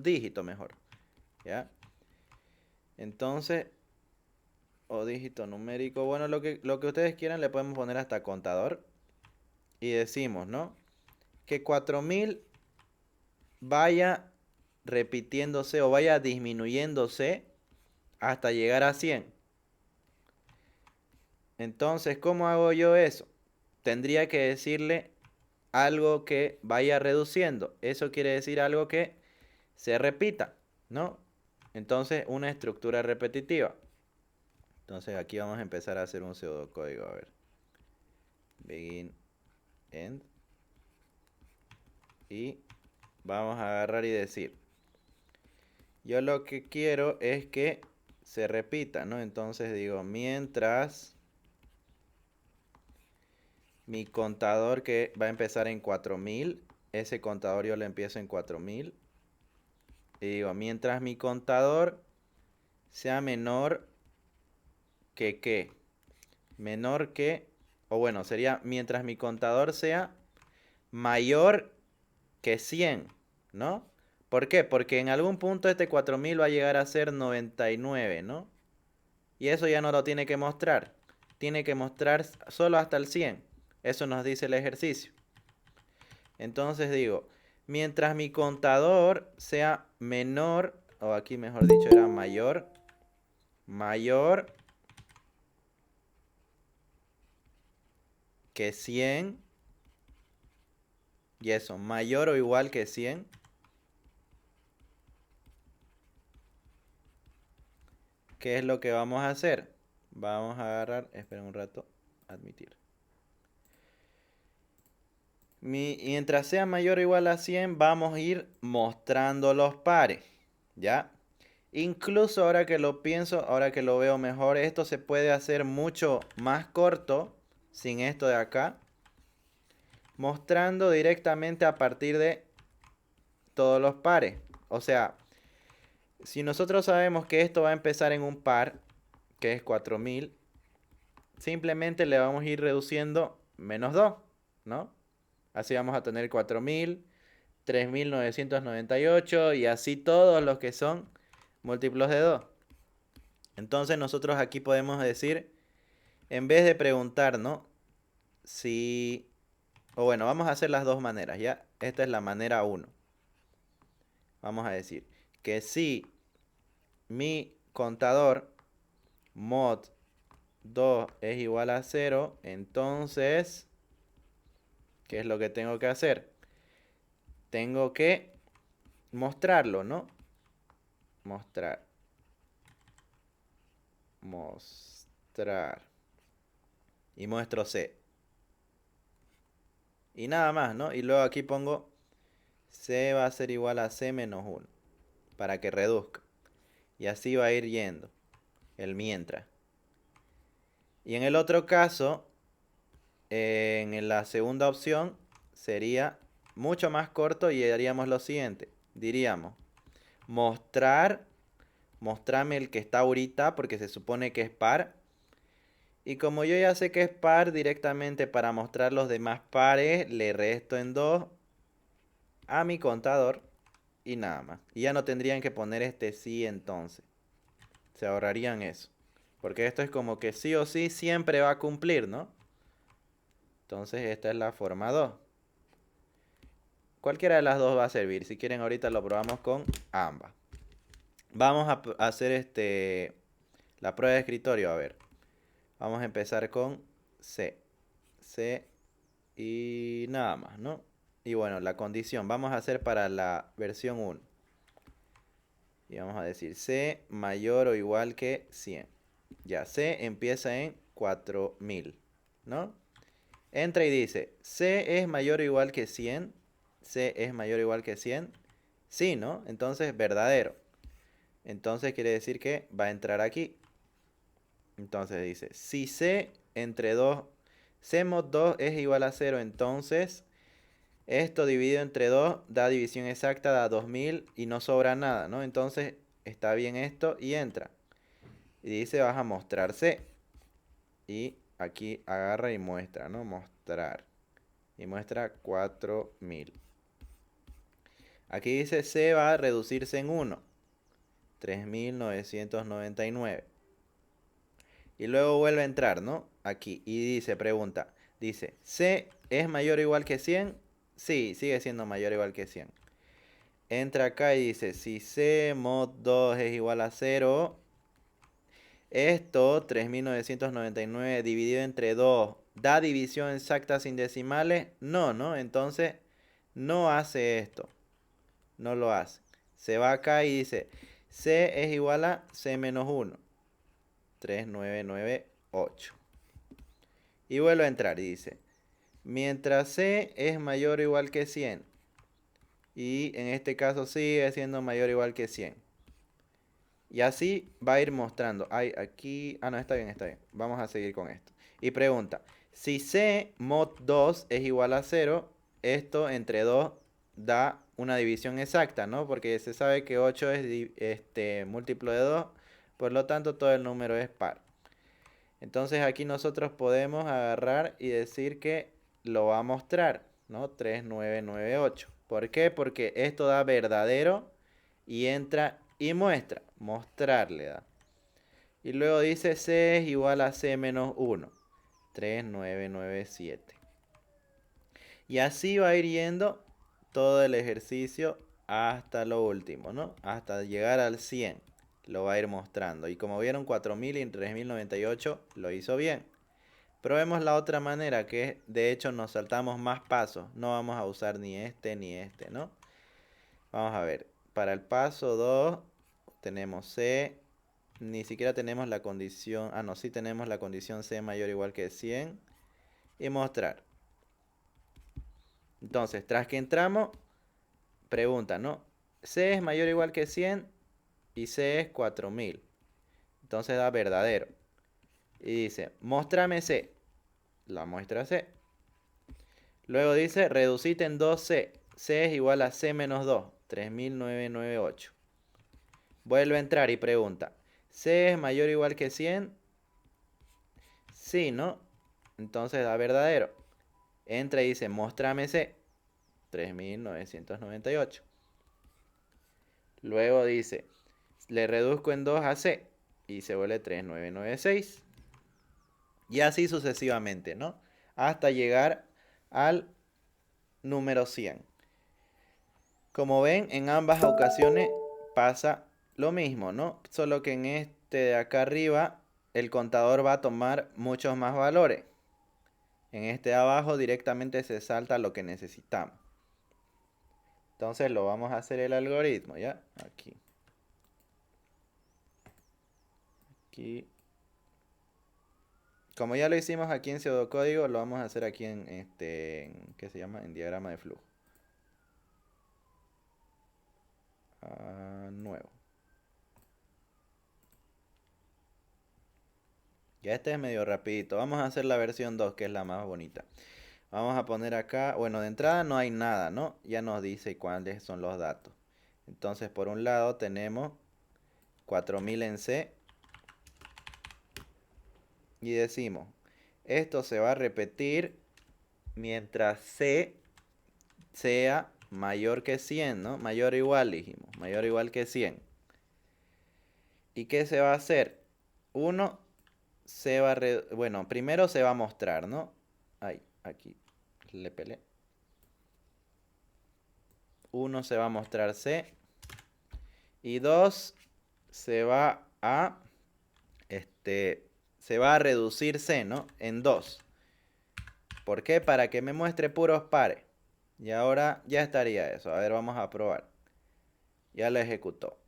dígito mejor, ¿ya? Entonces, o dígito numérico, bueno, lo que ustedes quieran le podemos poner hasta contador. Y decimos, ¿no? Que 4000 vaya repitiéndose o vaya disminuyéndose hasta llegar a 100. Entonces, ¿cómo hago yo eso? Tendría que decirle algo que vaya reduciendo. Eso quiere decir algo que se repita, ¿no? Entonces, una estructura repetitiva. Entonces, aquí vamos a empezar a hacer un pseudocódigo. A ver. Begin, end. Y vamos a agarrar y decir. Yo lo que quiero es que se repita, ¿no? Entonces digo, mientras mi contador que va a empezar en 4000, ese contador yo lo empiezo en 4000. Y digo, mientras mi contador sea menor que ¿qué? Menor que, o bueno, sería mientras mi contador sea mayor que 100, ¿no? ¿Por qué? Porque en algún punto este 4000 va a llegar a ser 99, ¿no? Y eso ya no lo tiene que mostrar. Tiene que mostrar solo hasta el 100. Eso nos dice el ejercicio. Entonces digo, mientras mi contador sea menor, o aquí mejor dicho era mayor, mayor que 100, y eso, mayor o igual que 100, ¿qué es lo que vamos a hacer? Vamos a agarrar, esperen un rato, admitir. Mientras sea mayor o igual a 100, vamos a ir mostrando los pares, ¿ya? Incluso ahora que lo pienso, ahora que lo veo mejor, esto se puede hacer mucho más corto, sin esto de acá, mostrando directamente a partir de todos los pares. O sea, si nosotros sabemos que esto va a empezar en un par, que es 4000, simplemente le vamos a ir reduciendo menos 2, ¿no? Así vamos a tener 4000, 3998 y así todos los que son múltiplos de 2. Entonces nosotros aquí podemos decir, en vez de preguntar, ¿no? Si, o bueno, vamos a hacer las dos maneras, ¿ya? Esta es la manera 1. Vamos a decir que si mi contador mod 2 es igual a 0, entonces, ¿qué es lo que tengo que hacer? Tengo que mostrarlo, ¿no? Mostrar. Mostrar. Y muestro C. Y nada más, ¿no? Y luego aquí pongo C va a ser igual a C menos 1. Para que reduzca. Y así va a ir yendo. El mientras. Y en el otro caso, en la segunda opción, sería mucho más corto y haríamos lo siguiente. Diríamos, mostrame el que está ahorita porque se supone que es par. Y como yo ya sé que es par, directamente para mostrar los demás pares, le resto en 2 a mi contador y nada más. Y ya no tendrían que poner este sí entonces. Se ahorrarían eso. Porque esto es como que sí o sí siempre va a cumplir, ¿no? Entonces esta es la forma 2. Cualquiera de las dos va a servir. Si quieren ahorita lo probamos con ambas. Vamos a hacer la prueba de escritorio. A ver. Vamos a empezar con C. C y nada más, ¿no? Y bueno, la condición. Vamos a hacer para la versión 1. Y vamos a decir C mayor o igual que 100. Ya, C empieza en 4000, ¿no? Entra y dice, C es mayor o igual que 100. C es mayor o igual que 100. Sí, ¿no? Entonces, verdadero. Entonces quiere decir que va a entrar aquí. Entonces dice, si C entre 2, C mod 2 es igual a 0, entonces esto dividido entre 2 da división exacta, da 2000 y no sobra nada, ¿no? Entonces está bien esto y entra. Y dice, vas a mostrar C. Y aquí agarra y muestra, ¿no? Mostrar. Y muestra 4000. Aquí dice C va a reducirse en 1. 3.999. Y luego vuelve a entrar, ¿no? Aquí. Y dice, pregunta. Dice, ¿C es mayor o igual que 100? Sí, sigue siendo mayor o igual que 100. Entra acá y dice, si C mod 2 es igual a 0, esto, 3.999 dividido entre 2, ¿da división exacta sin decimales? No, ¿no? Entonces, no hace esto. No lo hace. Se va acá y dice, C es igual a C menos 1. 3.998. Y vuelve a entrar y dice, mientras C es mayor o igual que 100, y en este caso sigue siendo mayor o igual que 100. Y así va a ir mostrando. Hay aquí... Ah, no, está bien, está bien. Vamos a seguir con esto. Y pregunta, si C mod 2 es igual a 0, esto entre 2 da una división exacta, ¿no? Porque se sabe que 8 es múltiplo de 2, por lo tanto todo el número es par. Entonces aquí nosotros podemos agarrar y decir que lo va a mostrar, ¿no? 3.998. ¿Por qué? Porque esto da verdadero y entra y muestra. Mostrarle da. Y luego dice C es igual a C menos 1. 3.997. Y así va a ir yendo todo el ejercicio hasta lo último, ¿no? Hasta llegar al 100. Lo va a ir mostrando. Y como vieron, 4.000 y 3.098 lo hizo bien. Probemos la otra manera, que de hecho nos saltamos más pasos. No vamos a usar ni este, ¿no? Vamos a ver. Para el paso 2 tenemos C. Ni siquiera tenemos la condición... Ah, no, sí tenemos la condición C mayor o igual que 100. Y mostrar. Entonces, tras que entramos, pregunta, ¿no? C es mayor o igual que 100 y C es 4.000. Entonces da verdadero. Y dice, muéstrame C. La muestra C. Luego dice, reducite en 2C. C es igual a C menos 2. 3.998. Vuelve a entrar y pregunta, ¿C es mayor o igual que 100? Sí, ¿no? Entonces da verdadero. Entra y dice, muéstrame C. 3.998. Luego dice, le reduzco en 2 a C. Y se vuelve 3.996. Y así sucesivamente, ¿no? Hasta llegar al número 100. Como ven, en ambas ocasiones pasa lo mismo, ¿no? Solo que en este de acá arriba, el contador va a tomar muchos más valores. En este de abajo directamente se salta lo que necesitamos. Entonces lo vamos a hacer el algoritmo, ¿ya? Aquí. Aquí. Como ya lo hicimos aquí en pseudocódigo, lo vamos a hacer aquí ¿qué se llama? En diagrama de flujo. Nuevo. Ya este es medio rapidito. Vamos a hacer la versión 2, que es la más bonita. Vamos a poner acá, bueno, de entrada no hay nada, ¿no? Ya nos dice cuáles son los datos. Entonces, por un lado tenemos 4.000 en C. Y decimos, esto se va a repetir mientras C sea mayor que 100, ¿no? Mayor o igual, dijimos. Mayor o igual que 100. ¿Y qué se va a hacer? Uno se va a... Bueno, primero se va a mostrar, ¿no? Ahí, aquí. Le pelé. 1 se va a mostrar C. Y 2 se va a... se va a reducir C, ¿no? En 2. ¿Por qué? Para que me muestre puros pares. Y ahora ya estaría eso. A ver, vamos a probar. Ya lo ejecutó.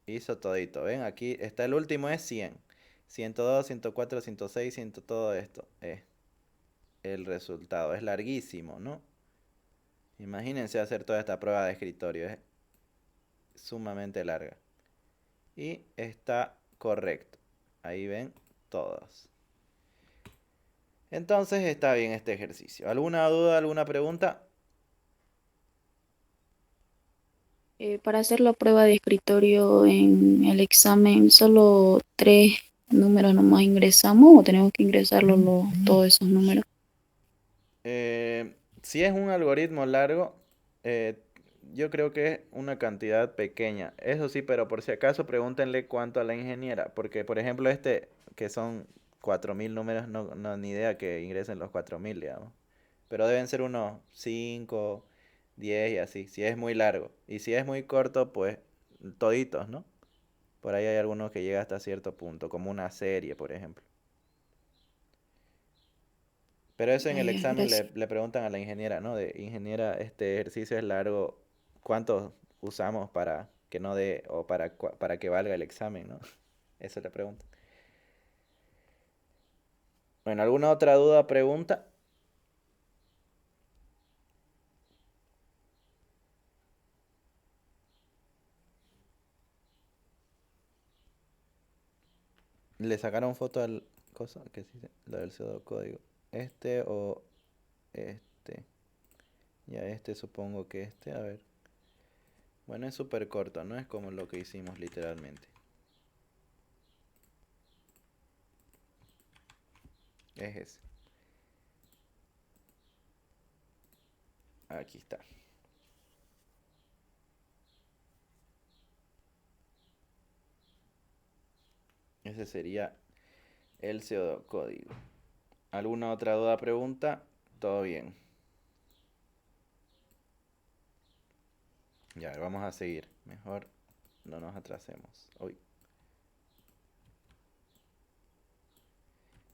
Hizo todito. ¿Ven? Aquí está el último, es 100. 102, 104, 106, 100, todo esto es el resultado. Es larguísimo, ¿no? Imagínense hacer toda esta prueba de escritorio. Es sumamente larga. Y está correcto. Ahí ven todos. Entonces está bien este ejercicio. ¿Alguna duda, alguna pregunta? Para hacer la prueba de escritorio en el examen, ¿solo tres números nomás ingresamos o tenemos que ingresarlo todos esos números? Si es un algoritmo largo, yo creo que es una cantidad pequeña. Eso sí, pero por si acaso pregúntenle cuánto a la ingeniera. Porque, por ejemplo, que son 4.000 números, no, ni idea que ingresen los 4.000, digamos. Pero deben ser unos 5, 10 y así, si es muy largo. Y si es muy corto, pues toditos, ¿no? Por ahí hay algunos que llega hasta cierto punto, como una serie, por ejemplo. Pero eso en Ya, el ya, examen gracias. le preguntan a la ingeniera, ¿no? De ingeniera, este ejercicio es largo, ¿cuántos usamos para que no dé o para que valga el examen, ¿no? Eso le preguntan. Bueno, ¿alguna otra duda, pregunta? ¿Le sacaron foto al cosa? ¿Qué se dice? Lo del pseudocódigo. Este o este. Ya este supongo que este, a ver. Bueno, es súper corto, no es como lo que hicimos literalmente. Es ese. Aquí está. Ese sería el pseudocódigo. ¿Alguna otra duda, pregunta? Todo bien. Ya, vamos a seguir. Mejor no nos atrasemos. Uy.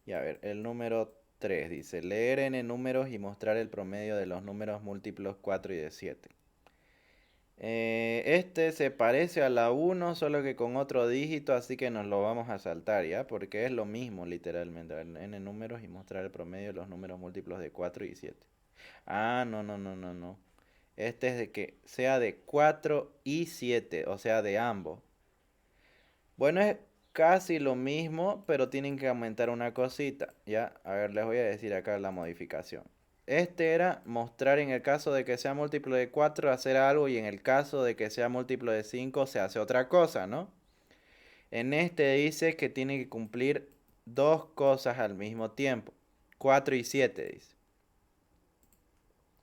Ya, a ver, el número 3 dice, leer n números y mostrar el promedio de los números múltiplos 4 y de 7. Este se parece a la uno solo que con otro dígito, así que nos lo vamos a saltar, ¿ya? Porque es lo mismo, literalmente. A ver, n números y mostrar el promedio de los números múltiplos de 4 y 7. Ah, no, no, no, no, no. Este es de que sea de 4 y 7, o sea, de ambos. Bueno, es casi lo mismo, pero tienen que aumentar una cosita, ¿ya? A ver, les voy a decir acá la modificación. Este era mostrar en el caso de que sea múltiplo de 4 hacer algo y en el caso de que sea múltiplo de 5 se hace otra cosa, ¿no? En este dice que tiene que cumplir dos cosas al mismo tiempo. 4 y 7 dice.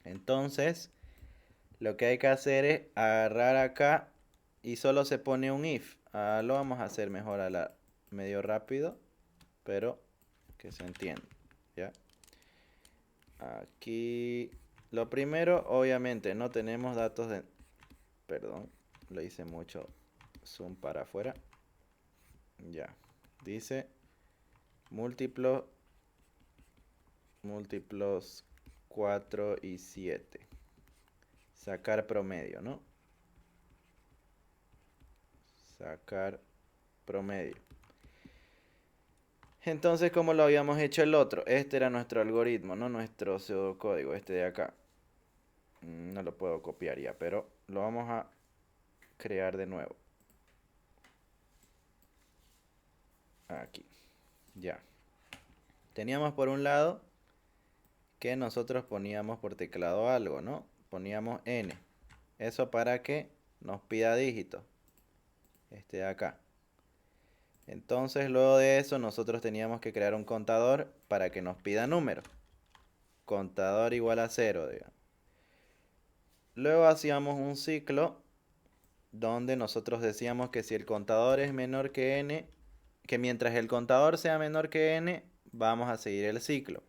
Entonces, lo que hay que hacer es agarrar acá y solo se pone un if. Lo vamos a hacer mejor a la medio rápido, pero que se entienda, ¿ya? Aquí, lo primero, obviamente, no tenemos datos de... Perdón, lo hice mucho zoom para afuera. Ya, dice múltiplos 4 y 7. Sacar promedio, ¿no? Sacar promedio. Entonces, ¿cómo lo habíamos hecho el otro? Este era nuestro algoritmo, ¿no? Nuestro pseudocódigo, este de acá. No lo puedo copiar ya, pero lo vamos a crear de nuevo. Aquí. Ya. Teníamos por un lado que nosotros poníamos por teclado algo, ¿no? Poníamos n. Eso para que nos pida dígitos. Este de acá. Entonces, luego de eso, nosotros teníamos que crear un contador para que nos pida números. Contador igual a 0, digamos. Luego hacíamos un ciclo donde nosotros decíamos que si el contador es menor que n, que mientras el contador sea menor que n, vamos a seguir el ciclo.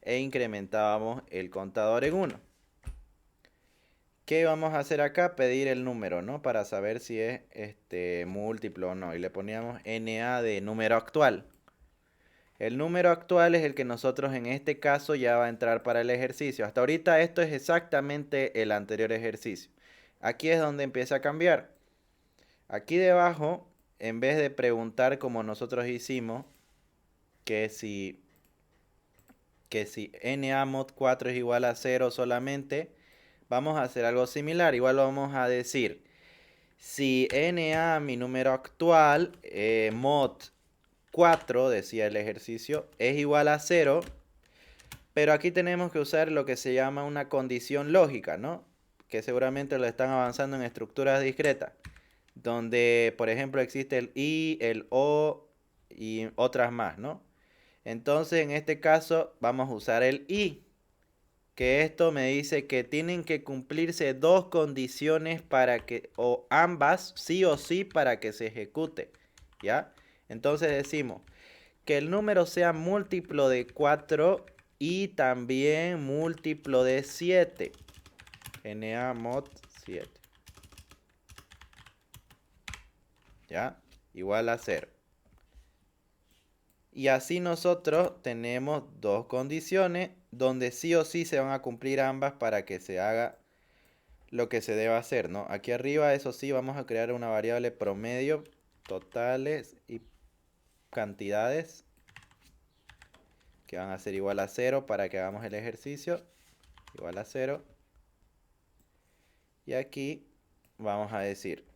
E incrementábamos el contador en 1. ¿Qué vamos a hacer acá? Pedir el número, ¿no? Para saber si es múltiplo o no. Y le poníamos NA de número actual. El número actual es el que nosotros en este caso ya va a entrar para el ejercicio. Hasta ahorita esto es exactamente el anterior ejercicio. Aquí es donde empieza a cambiar. Aquí debajo, en vez de preguntar como nosotros hicimos, que si NA mod 4 es igual a 0 solamente, vamos a hacer algo similar. Igual lo vamos a decir. Si NA, mi número actual, mod 4, decía el ejercicio, es igual a 0, pero aquí tenemos que usar lo que se llama una condición lógica, ¿no? Que seguramente lo están avanzando en estructuras discretas, donde, por ejemplo, existe el y, el o y otras más, ¿no? Entonces, en este caso, vamos a usar el y, que esto me dice que tienen que cumplirse dos condiciones para que, o ambas, sí o sí, para que se ejecute, ¿ya? Entonces decimos que el número sea múltiplo de 4 y también múltiplo de 7. NA mod 7. ¿Ya? Igual a 0. Y así nosotros tenemos dos condiciones donde sí o sí se van a cumplir ambas para que se haga lo que se deba hacer, ¿no? Aquí arriba, eso sí, vamos a crear una variable promedio, totales y cantidades, que van a ser igual a 0 para que hagamos el ejercicio, igual a 0. Y aquí vamos a decir,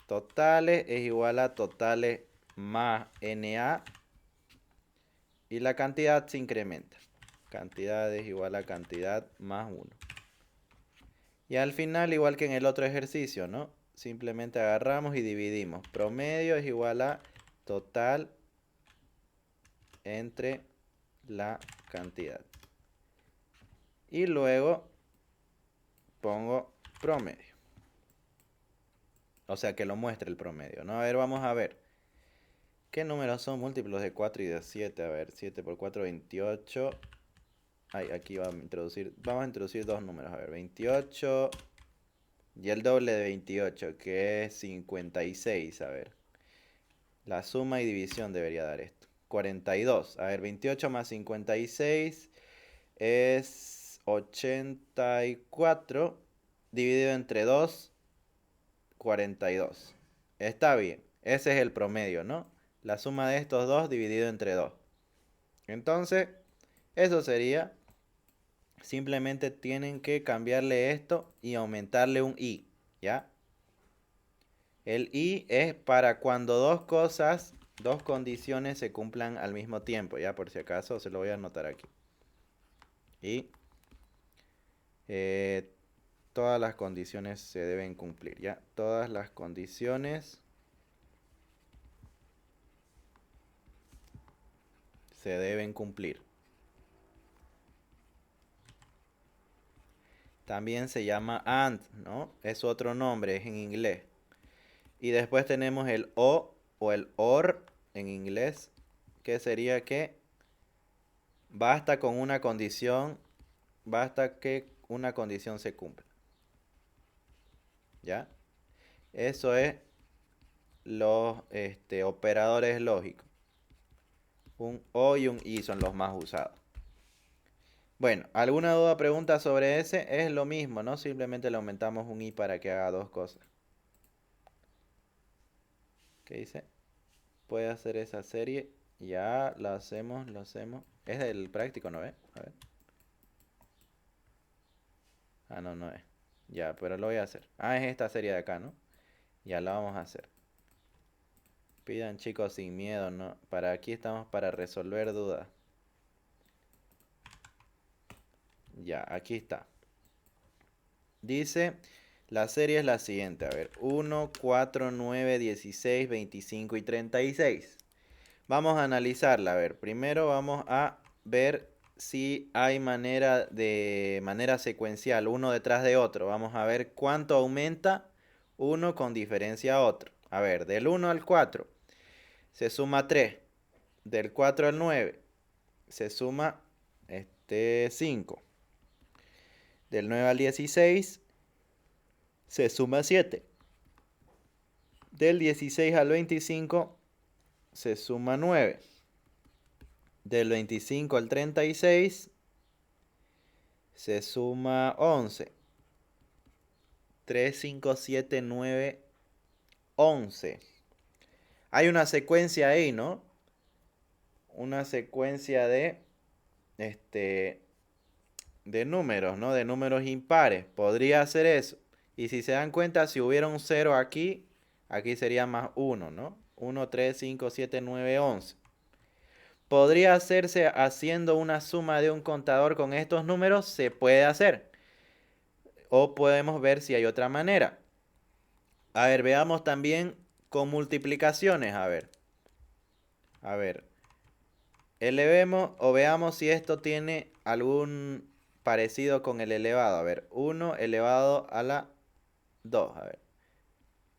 totales es igual a totales más NA, y la cantidad se incrementa. Cantidad es igual a cantidad más 1. Y al final, igual que en el otro ejercicio, ¿no? Simplemente agarramos y dividimos. Promedio es igual a total entre la cantidad. Y luego pongo promedio. O sea, que lo muestre el promedio, ¿no? A ver, vamos a ver. ¿Qué números son múltiplos de 4 y de 7? A ver, 7 por 4, 28. Ay, aquí vamos a introducir dos números. A ver, 28 y el doble de 28, que es 56. A ver, la suma y división debería dar esto. 42. A ver, 28 más 56 es 84. Dividido entre 2, 42. Está bien. Ese es el promedio, ¿no? La suma de estos dos dividido entre 2. Entonces, eso sería. Simplemente tienen que cambiarle esto y aumentarle un i, ¿ya? El i es para cuando dos cosas, dos condiciones se cumplan al mismo tiempo, ¿ya? Por si acaso se lo voy a anotar aquí. Y todas las condiciones se deben cumplir, ¿ya? Todas las condiciones se deben cumplir. También se llama AND, ¿no? Es otro nombre, es en inglés. Y después tenemos el o el OR en inglés, que sería que basta con una condición, basta que una condición se cumpla. ¿Ya? Eso es los operadores lógicos. Un o y un y son los más usados. Bueno, ¿alguna duda, pregunta sobre ese? Es lo mismo, ¿no? Simplemente le aumentamos un i para que haga dos cosas. ¿Qué dice? Puede hacer esa serie. Ya, lo hacemos. Es del práctico, ¿no ve? A ver. Ah, no, no es. Ya, pero lo voy a hacer. Ah, es esta serie de acá, ¿no? Ya la vamos a hacer. Pidan, chicos, sin miedo, ¿no? Para aquí estamos para resolver dudas. Ya, aquí está. Dice, la serie es la siguiente. A ver, 1, 4, 9, 16, 25 y 36. Vamos a analizarla. A ver, primero vamos a ver si hay manera secuencial, uno detrás de otro. Vamos a ver cuánto aumenta uno con diferencia a otro. A ver, del 1 al 4 se suma 3. Del 4 al 9 se suma 5. Del 9 al 16 se suma 7. Del 16 al 25 se suma 9. Del 25 al 36 se suma 11. 3, 5, 7, 9, 11. Hay una secuencia ahí, ¿no? Una secuencia de números, ¿no? De números impares. Podría hacer eso. Y si se dan cuenta, si hubiera un 0 aquí, aquí sería más 1, ¿no? 1, 3, 5, 7, 9, 11. ¿Podría hacerse haciendo una suma de un contador con estos números? Se puede hacer. O podemos ver si hay otra manera. A ver, veamos también con multiplicaciones. A ver. Elevemos o veamos si esto tiene algún parecido con el elevado. A ver, 1 elevado a la 2. A ver.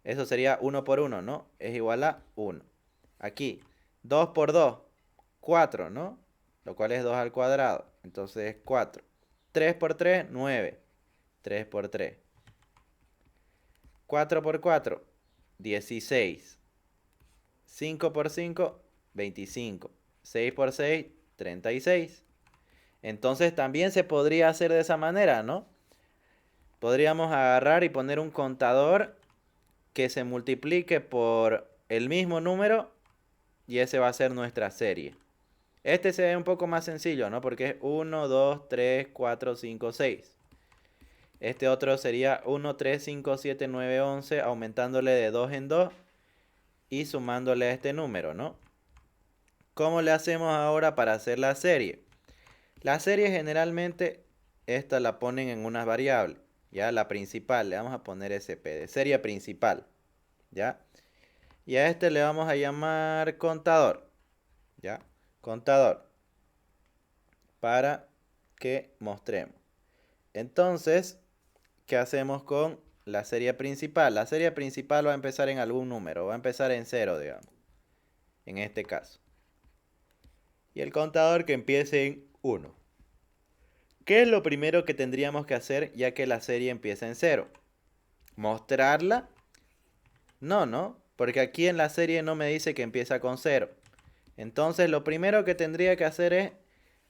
Eso sería 1 por 1, ¿no? Es igual a 1. Aquí, 2 por 2, 4, ¿no? Lo cual es 2 al cuadrado. Entonces es 4. 3 por 3, 9. 3 por 3. 4 por 4, 16. 5 por 5, 25. 6 por 6, 36. Entonces también se podría hacer de esa manera, ¿no? Podríamos agarrar y poner un contador que se multiplique por el mismo número y ese va a ser nuestra serie. Este se ve un poco más sencillo, ¿no? Porque es 1, 2, 3, 4, 5, 6. Este otro sería 1, 3, 5, 7, 9, 11, aumentándole de 2 en 2 y sumándole a este número, ¿no? ¿Cómo le hacemos ahora para hacer la serie? La serie generalmente, esta la ponen en unas variables, ¿ya? La principal, le vamos a poner SP, de serie principal, ¿ya? Y a este le vamos a llamar contador, ¿ya? Contador, para que mostremos. Entonces, ¿qué hacemos con la serie principal? La serie principal va a empezar en algún número, va a empezar en 0, digamos, en este caso. Y el contador que empiece en 1. ¿Qué es lo primero que tendríamos que hacer ya que la serie empieza en 0? ¿Mostrarla? No, porque aquí en la serie no me dice que empieza con 0. Entonces lo primero que tendría que hacer es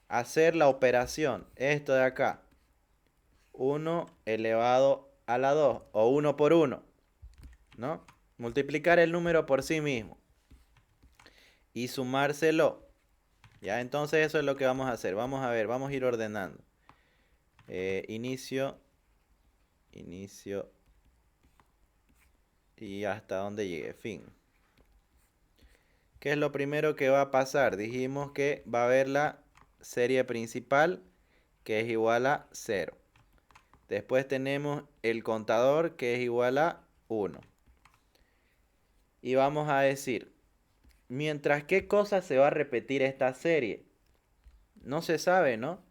hacer la operación, esto de acá. 1 elevado a la 2, o 1 por 1, ¿no? Multiplicar el número por sí mismo y sumárselo. Ya, entonces eso es lo que vamos a hacer. Vamos a ver, vamos a ir ordenando. Inicio y hasta donde llegue, fin. ¿Qué es lo primero que va a pasar? Dijimos que va a haber la serie principal, que es igual a 0. Después tenemos el contador, que es igual a 1. Y vamos a decir, mientras qué cosa se va a repetir esta serie. No se sabe, ¿no?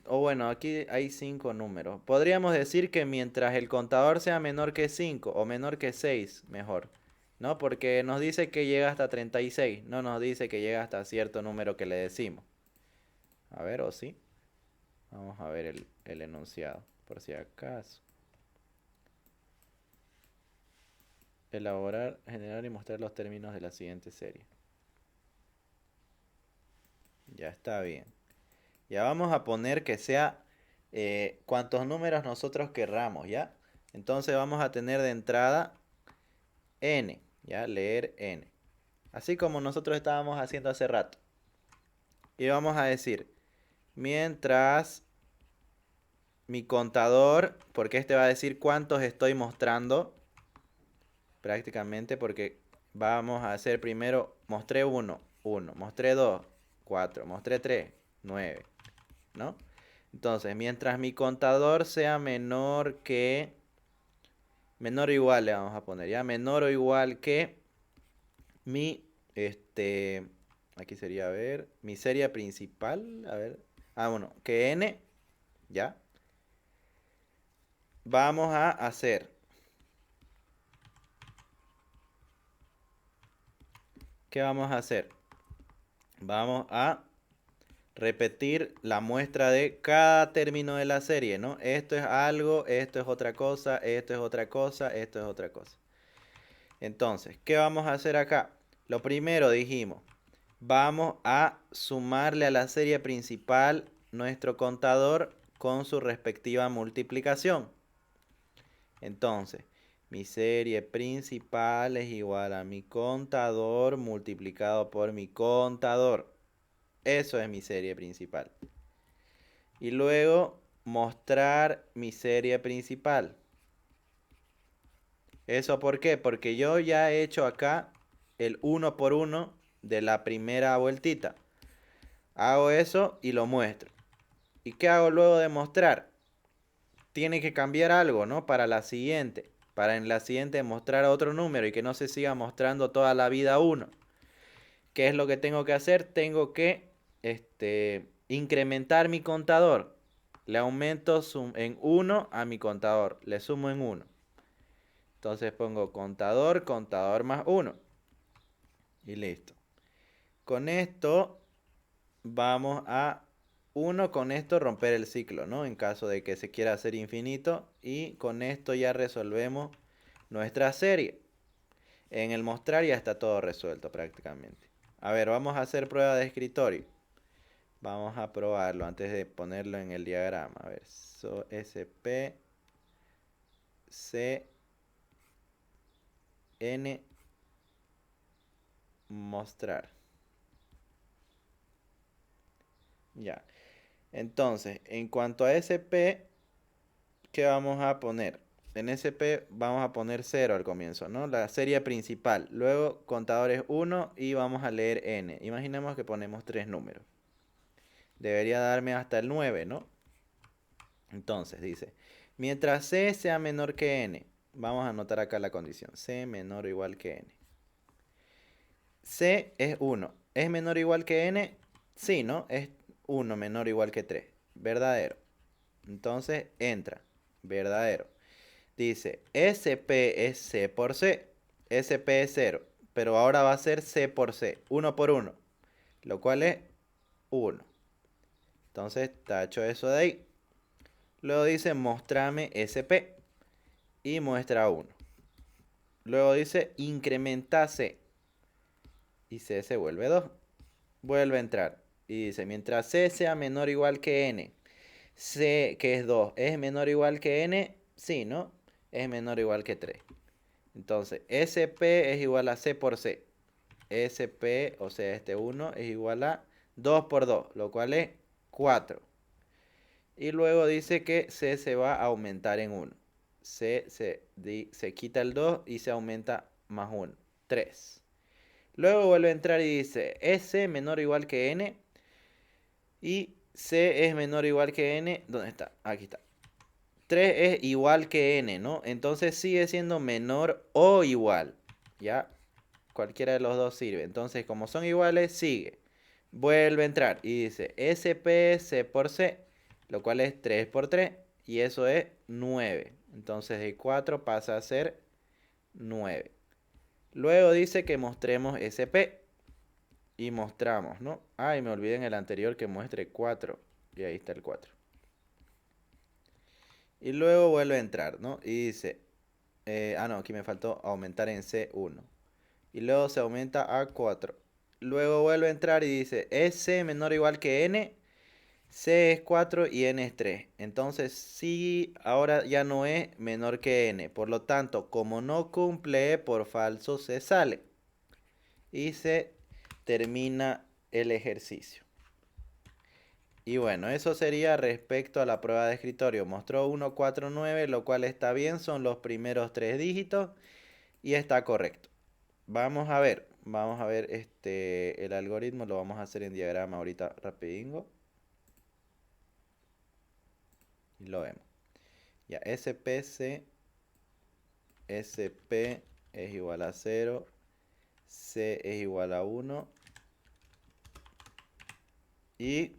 O bueno, aquí hay 5 números. Podríamos decir que mientras el contador sea menor que 5 o menor que 6, mejor. ¿No? Porque nos dice que llega hasta 36. No nos dice que llega hasta cierto número que le decimos. A ver, ¿o sí? Vamos a ver el enunciado, por si acaso. Elaborar, generar y mostrar los términos de la siguiente serie. Ya está bien. Ya vamos a poner que sea cuantos números nosotros querramos, ¿ya? Entonces vamos a tener de entrada n, ¿ya? Leer n. Así como nosotros estábamos haciendo hace rato. Y vamos a decir, mientras mi contador, porque este va a decir cuántos estoy mostrando, prácticamente, porque vamos a hacer primero, mostré 1, 1, mostré 2, 4, mostré 3, 9, ¿no? Entonces, mientras mi contador sea menor o igual le vamos a poner, ¿ya? Menor o igual que mi, aquí sería, a ver, mi serie principal, a ver, bueno, que n, ¿ya? Vamos a hacer, ¿qué vamos a hacer? Vamos a repetir la muestra de cada término de la serie, ¿no? Esto es algo, esto es otra cosa, esto es otra cosa, esto es otra cosa. Entonces, ¿qué vamos a hacer acá? Lo primero dijimos, vamos a sumarle a la serie principal nuestro contador con su respectiva multiplicación. Entonces, mi serie principal es igual a mi contador multiplicado por mi contador. Eso es mi serie principal. Y luego mostrar mi serie principal. ¿Eso por qué? Porque yo ya he hecho acá el 1 por 1 de la primera vueltita. Hago eso y lo muestro. ¿Y qué hago luego de mostrar? Tiene que cambiar algo, ¿no? Para la siguiente. Para en la siguiente mostrar otro número y que no se siga mostrando toda la vida 1. ¿Qué es lo que tengo que hacer? Tengo que incrementar mi contador. Le aumento en 1 a mi contador. Le sumo en 1. Entonces pongo contador, contador más 1. Y listo. Con esto vamos a 1 con esto romper el ciclo, ¿no? En caso de que se quiera hacer infinito. Y con esto ya resolvemos nuestra serie. En el mostrar ya está todo resuelto prácticamente. A ver, vamos a hacer prueba de escritorio. Vamos a probarlo antes de ponerlo en el diagrama. A ver, SP C N mostrar. Ya. Entonces, en cuanto a SP, ¿qué vamos a poner? En SP vamos a poner 0 al comienzo, ¿no? La serie principal. Luego contadores 1 y vamos a leer N. Imaginemos que ponemos 3 números. Debería darme hasta el 9, ¿no? Entonces dice, mientras C sea menor que N, vamos a anotar acá la condición. C menor o igual que N. C es 1. ¿Es menor o igual que N? Sí, ¿no? Es 1 menor o igual que 3. Verdadero. Entonces entra. Verdadero. Dice, SP es C por C. SP es 0. Pero ahora va a ser C por C. 1 por 1. Lo cual es 1. Entonces tacho eso de ahí. Luego dice, mostrame SP. Y muestra 1. Luego dice, incrementa C. Y C se vuelve 2. Vuelve a entrar. Y dice, mientras C sea menor o igual que N. C, que es 2, ¿es menor o igual que N? Sí, ¿no? Es menor o igual que 3. Entonces, SP es igual a C por C. SP, o sea, este 1 es igual a 2 por 2, lo cual es 4. Y luego dice que C se va a aumentar en 1. Se quita el 2 y se aumenta más 1. 3. Luego vuelve a entrar y dice, ¿es C menor o igual que N? Y C es menor o igual que N. ¿Dónde está? Aquí está. 3 es igual que N, ¿no? Entonces sigue siendo menor o igual. ¿Ya? Cualquiera de los dos sirve. Entonces, como son iguales, sigue. Vuelve a entrar y dice SP C por C, lo cual es 3 por 3. Y eso es 9. Entonces, de 4 pasa a ser 9. Luego dice que mostremos SP. Y mostramos, ¿no? Ay, me olvidé en el anterior que muestre 4. Y ahí está el 4. Y luego vuelve a entrar, ¿no? Y dice, no, aquí me faltó aumentar en C1. Y luego se aumenta a 4. Luego vuelve a entrar y dice, ¿es C menor o igual que N? C es 4 y N es 3. Entonces, sí, ahora ya no es menor que N. Por lo tanto, como no cumple, por falso se sale. Y se termina el ejercicio. Y bueno, eso sería respecto a la prueba de escritorio. Mostró 149, lo cual está bien, son los primeros 3 dígitos y está correcto. Vamos a ver el algoritmo, lo vamos a hacer en diagrama ahorita rapidingo. Y lo vemos. Ya, SPC, SP es igual a 0, C es igual a 1 y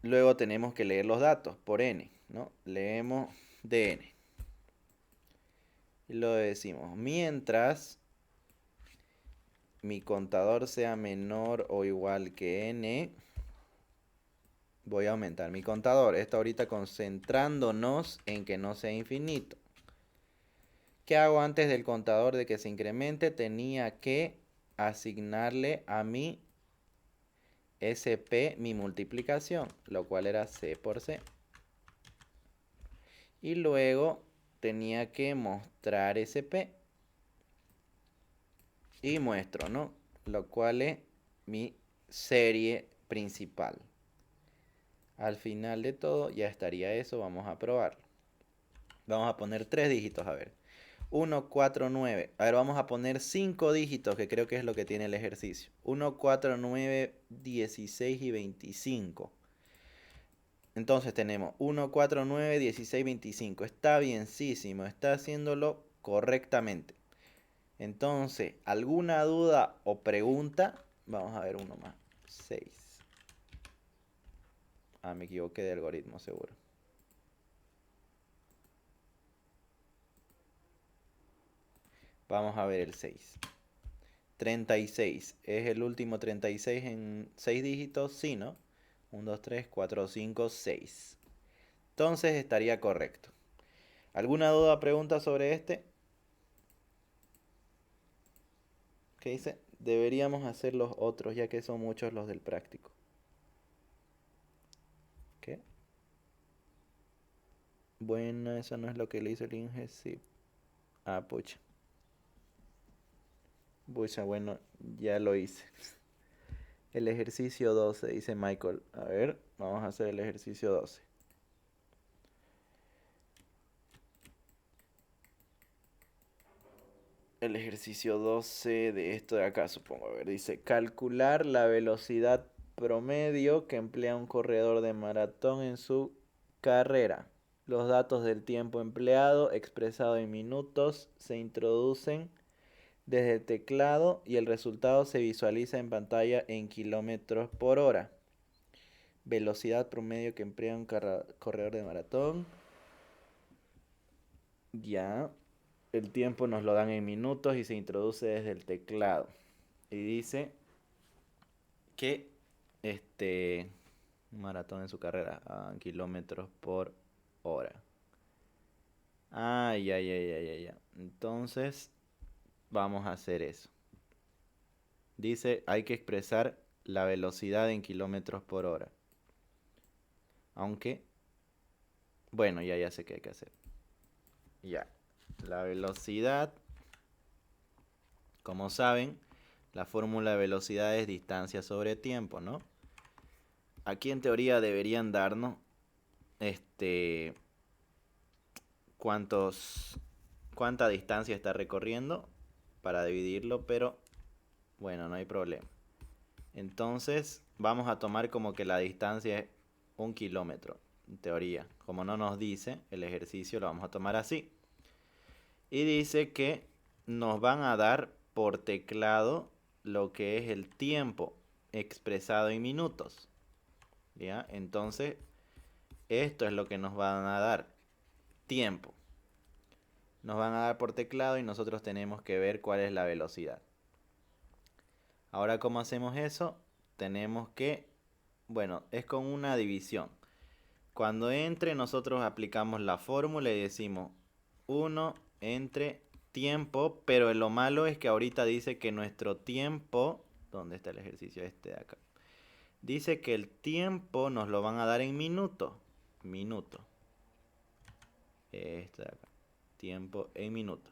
luego tenemos que leer los datos por N, ¿no? Leemos DN. Y lo decimos, mientras mi contador sea menor o igual que N, voy a aumentar mi contador. Esto ahorita concentrándonos en que no sea infinito. ¿Qué hago antes del contador de que se incremente? Tenía que asignarle a mi SP mi multiplicación, lo cual era C por C. Y luego tenía que mostrar SP. Y muestro, ¿no? Lo cual es mi serie principal. Al final de todo ya estaría eso, vamos a probarlo. Vamos a poner 3 dígitos, a ver. 1, 4, 9. A ver, vamos a poner 5 dígitos, que creo que es lo que tiene el ejercicio. 1, 4, 9, 16 y 25. Entonces tenemos 1, 4, 9, 16, 25. Está bienísimo, está haciéndolo correctamente. Entonces, ¿alguna duda o pregunta? Vamos a ver uno más. 6. Ah, me equivoqué de algoritmo, seguro. Vamos a ver el 6. 36. ¿Es el último 36 en 6 dígitos? Sí, ¿no? 1, 2, 3, 4, 5, 6. Entonces estaría correcto. ¿Alguna duda o pregunta sobre este? ¿Qué dice? Deberíamos hacer los otros, ya que son muchos los del práctico. ¿Qué? Bueno, eso no es lo que le hizo el Inge, sí. Ah, pucha. Pucha, bueno, ya lo hice. El ejercicio 12, dice Michael. A ver, vamos a hacer el ejercicio 12. El ejercicio 12 de esto de acá, supongo. A ver, dice, calcular la velocidad promedio que emplea un corredor de maratón en su carrera. Los datos del tiempo empleado, expresado en minutos, se introducen desde el teclado y el resultado se visualiza en pantalla en kilómetros por hora. Velocidad promedio que emplea un corredor de maratón. Ya. El tiempo nos lo dan en minutos y se introduce desde el teclado. Y dice que maratón en su carrera a kilómetros por hora. Ay, ay, ay, ay, ay, ay. Entonces, vamos a hacer eso. Dice, hay que expresar la velocidad en kilómetros por hora. Aunque, bueno, ya sé qué hay que hacer. Ya. La velocidad, como saben, la fórmula de velocidad es distancia sobre tiempo, ¿no? Aquí en teoría deberían darnos cuánta distancia está recorriendo para dividirlo, pero bueno, no hay problema. Entonces vamos a tomar como que la distancia es 1 kilómetro, en teoría. Como no nos dice el ejercicio, lo vamos a tomar así. Y dice que nos van a dar por teclado lo que es el tiempo expresado en minutos. ¿Ya? Entonces, esto es lo que nos van a dar. Tiempo. Nos van a dar por teclado y nosotros tenemos que ver cuál es la velocidad. Ahora, ¿cómo hacemos eso? Tenemos que, bueno, es con una división. Cuando entre, nosotros aplicamos la fórmula y decimos 1 entre tiempo, pero lo malo es que ahorita dice que nuestro tiempo, ¿dónde está el ejercicio este de acá? Dice que el tiempo nos lo van a dar en minutos. Minuto. Este de acá. Tiempo en minutos.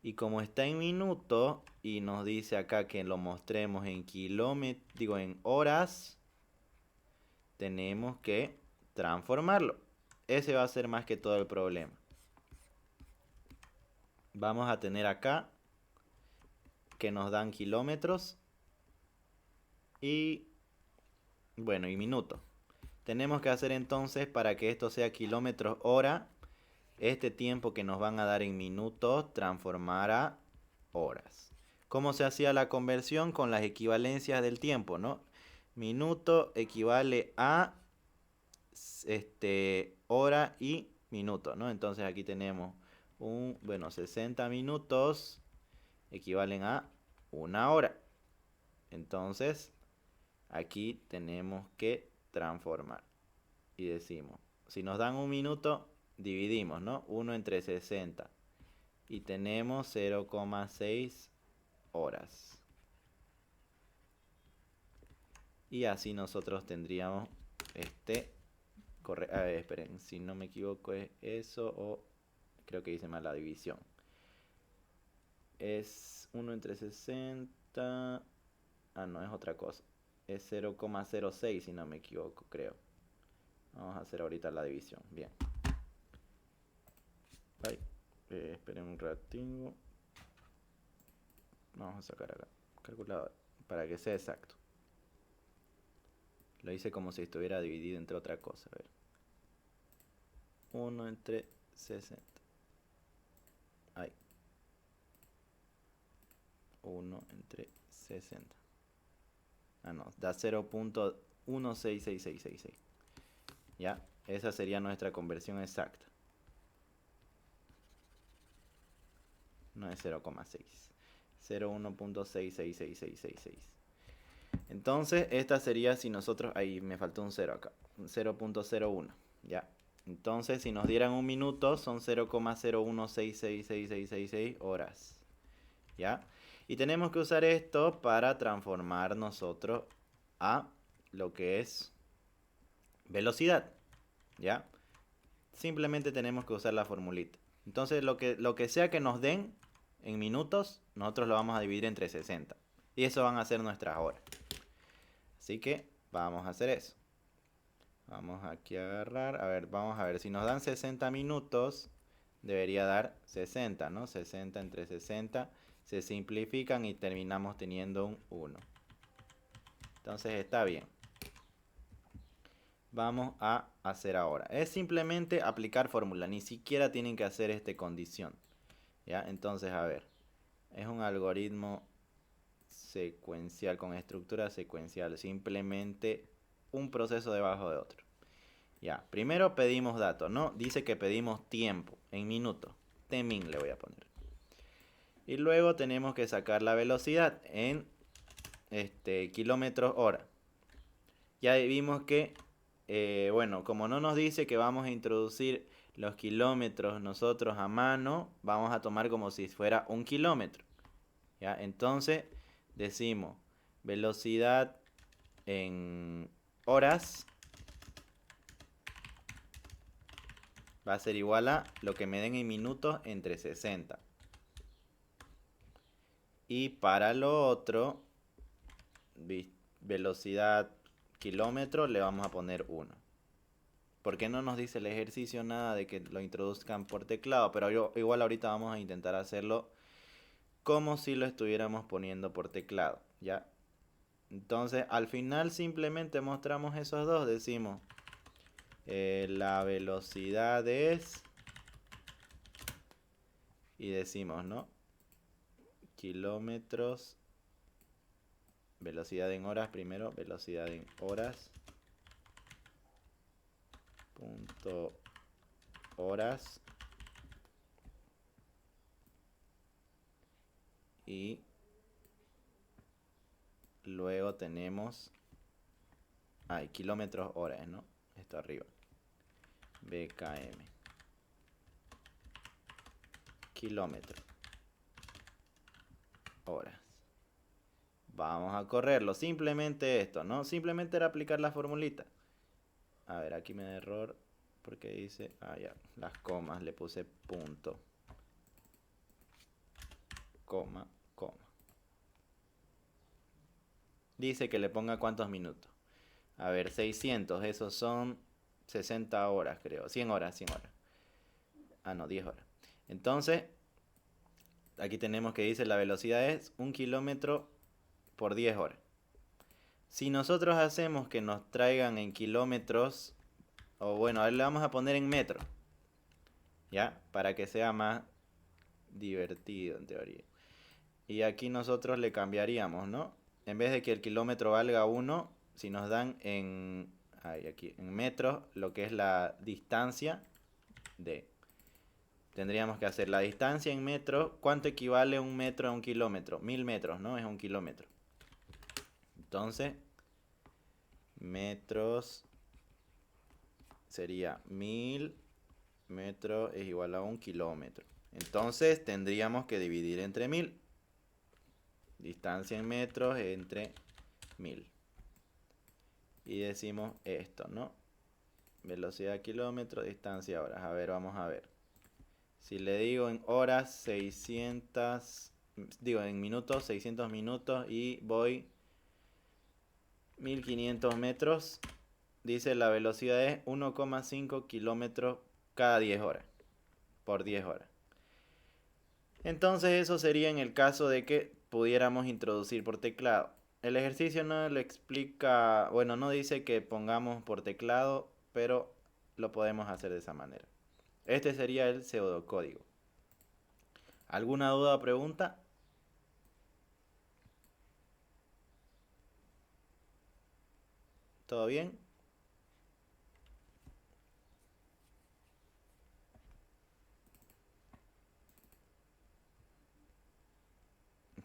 Y como está en minutos y nos dice acá que lo mostremos en kilómetros, digo en horas, tenemos que transformarlo. Ese va a ser más que todo el problema. Vamos a tener acá que nos dan kilómetros y bueno, y minutos. Tenemos que hacer entonces, para que esto sea kilómetros hora, este tiempo que nos van a dar en minutos transformar a horas. ¿Cómo se hacía la conversión? Con las equivalencias del tiempo, ¿no? Minuto equivale a hora y minuto, ¿no? Entonces aquí tenemos 60 minutos equivalen a 1 hora. Entonces, aquí tenemos que transformar. Y decimos, si nos dan 1 minuto, dividimos, ¿no? 1 entre 60. Y tenemos 0,6 horas. Y así nosotros tendríamos a ver, esperen, si no me equivoco es eso o creo que hice mal la división. Es 1 entre 60. Ah, no, es otra cosa. Es 0,06 si no me equivoco, creo. Vamos a hacer ahorita la división. Bien. Ay, esperen un ratingo. Vamos a sacar acá. Calculador. Para que sea exacto. Lo hice como si estuviera dividido entre otra cosa. A ver. 1 entre 60. Ay. 1 entre 60. Ah, no. Da 0.166666. ¿Ya? Esa sería nuestra conversión exacta. No es 0,6. 0,1.666666. Entonces, esta sería si nosotros... Ahí me faltó un 0 acá. 0.01. ¿Ya? Entonces, si nos dieran un minuto, son 0,01666666 horas. ¿Ya? Y tenemos que usar esto para transformar nosotros a lo que es velocidad. ¿Ya? Simplemente tenemos que usar la formulita. Entonces, lo que sea que nos den en minutos, nosotros lo vamos a dividir entre 60. Y eso van a ser nuestras horas. Así que vamos a hacer eso. Vamos aquí a agarrar. A ver, vamos a ver. Si nos dan 60 minutos, debería dar 60, ¿no? 60 entre 60. Se simplifican y terminamos teniendo un 1. Entonces está bien. Vamos a hacer ahora. Es simplemente aplicar fórmula. Ni siquiera tienen que hacer condición. ¿Ya? Entonces, a ver. Es un algoritmo secuencial, con estructura secuencial. Simplemente un proceso debajo de otro. Ya, primero pedimos datos, ¿no? Dice que pedimos tiempo, en minutos. Tmin le voy a poner. Y luego tenemos que sacar la velocidad en kilómetros hora. Ya vimos que, bueno, como no nos dice que vamos a introducir los kilómetros nosotros a mano, vamos a tomar como si fuera un kilómetro. ¿Ya? Entonces decimos velocidad en horas va a ser igual a lo que me den en minutos entre 60. Y para lo otro, velocidad kilómetro, le vamos a poner 1. Porque no nos dice el ejercicio nada de que lo introduzcan por teclado, pero igual ahorita vamos a intentar hacerlo como si lo estuviéramos poniendo por teclado, ¿ya? Entonces, al final simplemente mostramos esos dos, decimos la velocidad es, y decimos, ¿no? Kilómetros, velocidad en horas primero, velocidad en horas, punto horas, y luego tenemos, kilómetros horas, ¿no? Esto arriba, BKM, kilómetros horas. Vamos a correrlo, simplemente esto, ¿no? Simplemente era aplicar la formulita. A ver, aquí me da error porque dice, ya, las comas, le puse punto, coma, coma. Dice que le ponga cuántos minutos. A ver, 600, esos son 60 horas, creo. 100 horas, 100 horas. No, 10 horas. Entonces, aquí tenemos que dice la velocidad es 1 kilómetro por 10 horas. Si nosotros hacemos que nos traigan en kilómetros, o bueno, a ver, le vamos a poner en metros, ¿ya? Para que sea más divertido en teoría. Y aquí nosotros le cambiaríamos, ¿no? En vez de que el kilómetro valga 1, si nos dan en metros, lo que es la distancia tendríamos que hacer la distancia en metros. ¿Cuánto equivale un metro a un kilómetro? 1000 metros, ¿no? Es un kilómetro. Entonces, metros sería 1000 metros es igual a un kilómetro. Entonces, tendríamos que dividir entre 1000. Distancia en metros entre 1000. Y decimos esto, ¿no? Velocidad kilómetro, distancia horas. A ver, vamos a ver. Si le digo en horas 600, digo en minutos 600 minutos y voy 1500 metros, dice la velocidad es 1,5 kilómetros cada 10 horas, por 10 horas. Entonces eso sería en el caso de que pudiéramos introducir por teclado. El ejercicio no lo explica, bueno, no dice que pongamos por teclado, pero lo podemos hacer de esa manera. Este sería el pseudocódigo. ¿Alguna duda o pregunta? ¿Todo bien?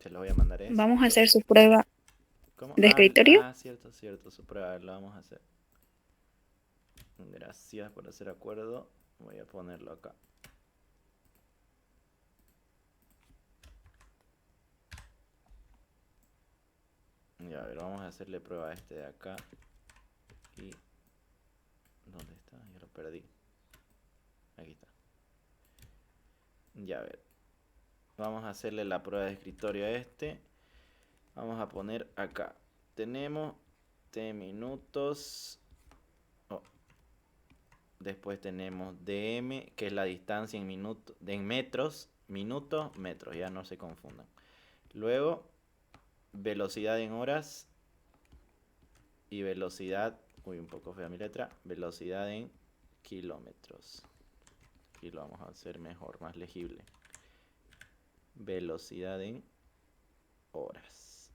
Te lo voy a mandar Vamos a esto. hacer su prueba ¿Cómo? de escritorio. Cierto, cierto. Su prueba, lo vamos a hacer. Gracias por hacer acuerdo. Voy a ponerlo acá. Ya, a ver, vamos a hacerle prueba a este de acá. Y... ¿dónde está? Ya lo perdí. Aquí está. Ya, a ver. Vamos a hacerle la prueba de escritorio a este. Vamos a poner acá. Tenemos T minutos. Oh. Después tenemos DM, que es la distancia en minutos, en metros, minutos, metros, ya no se confundan. Luego, velocidad en horas y velocidad, uy, un poco fea mi letra, velocidad en kilómetros. Aquí lo vamos a hacer mejor, más legible. Velocidad en horas.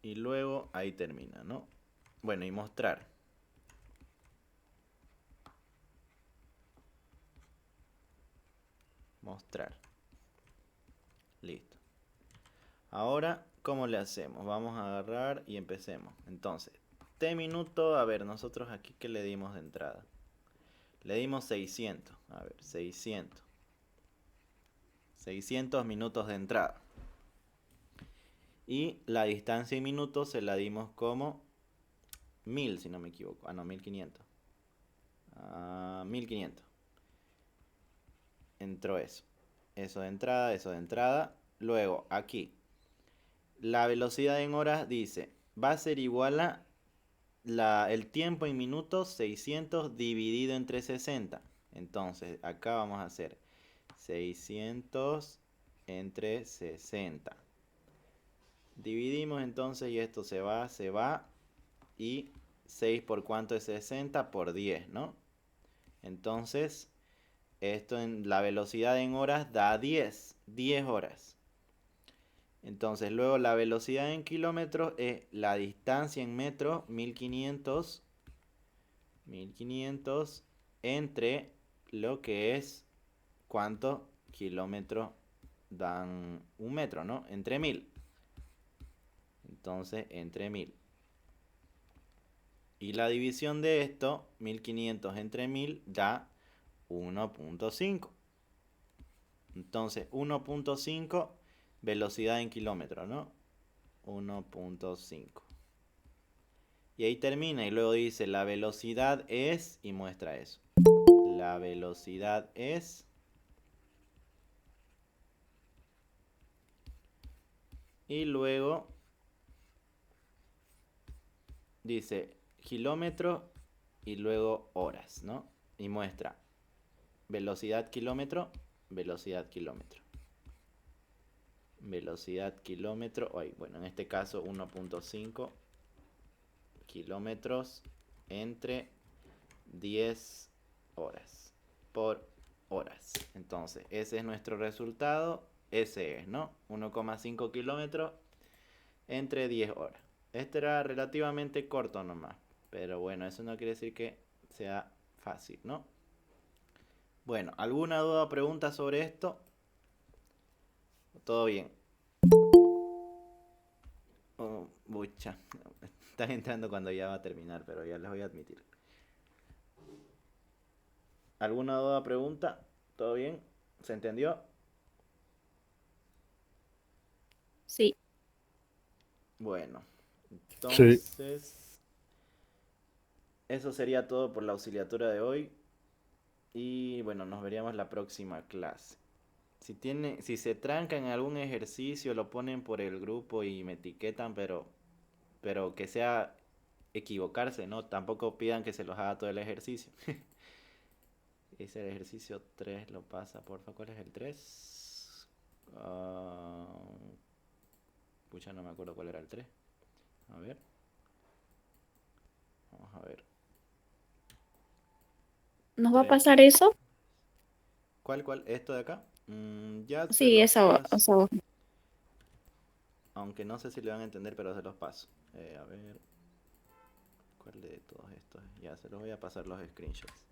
Y luego ahí termina, ¿no? Bueno, y mostrar. Mostrar. Listo. Ahora, ¿cómo le hacemos? Vamos a agarrar y empecemos. Entonces, T minuto, a ver, nosotros aquí, ¿qué le dimos de entrada? Le dimos 600. A ver, 600. 600 minutos de entrada. Y la distancia en minutos se la dimos como 1000, si no me equivoco. Ah, no, 1500. 1500. Entró eso. Eso de entrada, eso de entrada. Luego, aquí. La velocidad en horas dice, va a ser igual a el tiempo en minutos 600 dividido entre 60. Entonces, acá vamos a hacer 600 entre 60. Dividimos entonces y esto se va. Y 6 por cuánto es 60 por 10, ¿no? Entonces, esto en la velocidad en horas da 10 horas. Entonces, luego la velocidad en kilómetros es la distancia en metros, 1500 entre lo que es cuántos kilómetros dan un metro, ¿no? Entre 1000. Entonces, entre 1000. Y la división de esto, 1500 entre 1000, da 1.5. Entonces, 1.5 velocidad en kilómetros, ¿no? 1.5. Y ahí termina y luego dice la velocidad es y muestra eso. La velocidad es... y luego dice kilómetro y luego horas, ¿no? Y muestra velocidad kilómetro, velocidad kilómetro. Velocidad kilómetro, bueno, en este caso 1.5 kilómetros entre 10 horas por horas. Entonces, ese es nuestro resultado. Ese es, ¿no? 1,5 kilómetros entre 10 horas. Este era relativamente corto nomás. Pero bueno, eso no quiere decir que sea fácil, ¿no? Bueno, ¿alguna duda o pregunta sobre esto? ¿Todo bien? Oh, bucha. Están entrando cuando ya va a terminar, pero ya les voy a admitir. ¿Alguna duda o pregunta? ¿Todo bien? ¿Se entendió? Sí. Bueno, Sí, entonces eso sería todo por la auxiliatura de hoy. Y bueno, nos veríamos la próxima clase. Si se trancan en algún ejercicio, lo ponen por el grupo y me etiquetan, pero que sea equivocarse, ¿no? Tampoco pidan que se los haga todo el ejercicio. Es el ejercicio 3, lo pasa, porfa. ¿Cuál es el 3? Pucha, no me acuerdo cuál era el 3. A ver. Vamos a ver. ¿Nos va a 3. pasar eso? ¿Cuál? ¿Esto de acá? Ya se Sí, los esa paso. hoja. Aunque no sé si le van a entender, pero se los paso. A ver. ¿Cuál de todos estos? Ya se los voy a pasar los screenshots.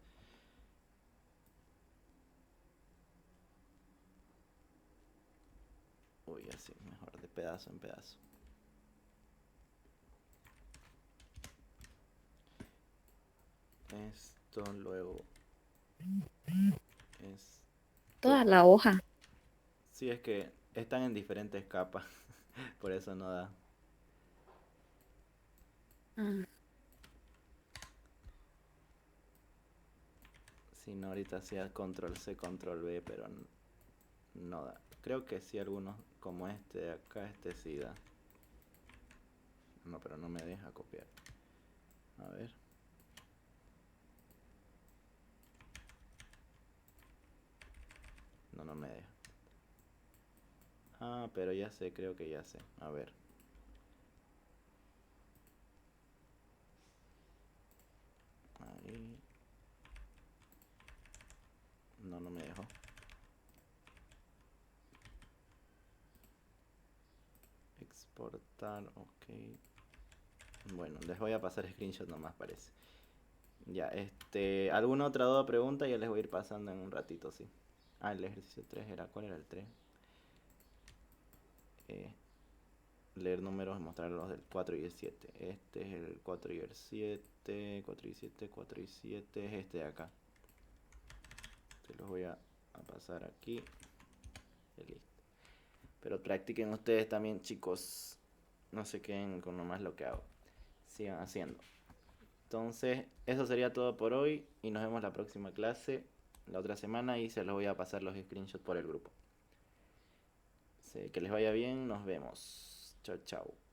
y así, mejor, de pedazo en pedazo. Esto luego es... Toda la hoja. Sí, es que están en diferentes capas, por eso no da. Ah, Si no, ahorita hacía control C, control V, pero no da. Creo que sí algunos, como este de acá, este sí da. No, pero no me deja copiar. A ver. No, no me deja. Ah, pero ya sé, creo que ya sé. A ver. Ahí. No, no me dejó. Exportar, ok. Bueno, les voy a pasar screenshot nomás parece. Ya, ¿alguna otra duda o pregunta? Ya les voy a ir pasando en un ratito, sí. Ah, el ejercicio 3 era, ¿cuál era el 3? Leer números, mostrar los del 4 y el 7. Este es el 4 y el 7, 4 y 7, 4 y 7, es este de acá. Se los voy a pasar aquí. Y listo. Pero practiquen ustedes también, chicos. No se queden con nomás lo que hago. Sigan haciendo. Entonces, eso sería todo por hoy. Y nos vemos la próxima clase, la otra semana. Y se los voy a pasar los screenshots por el grupo. Que les vaya bien. Nos vemos. Chao, chao.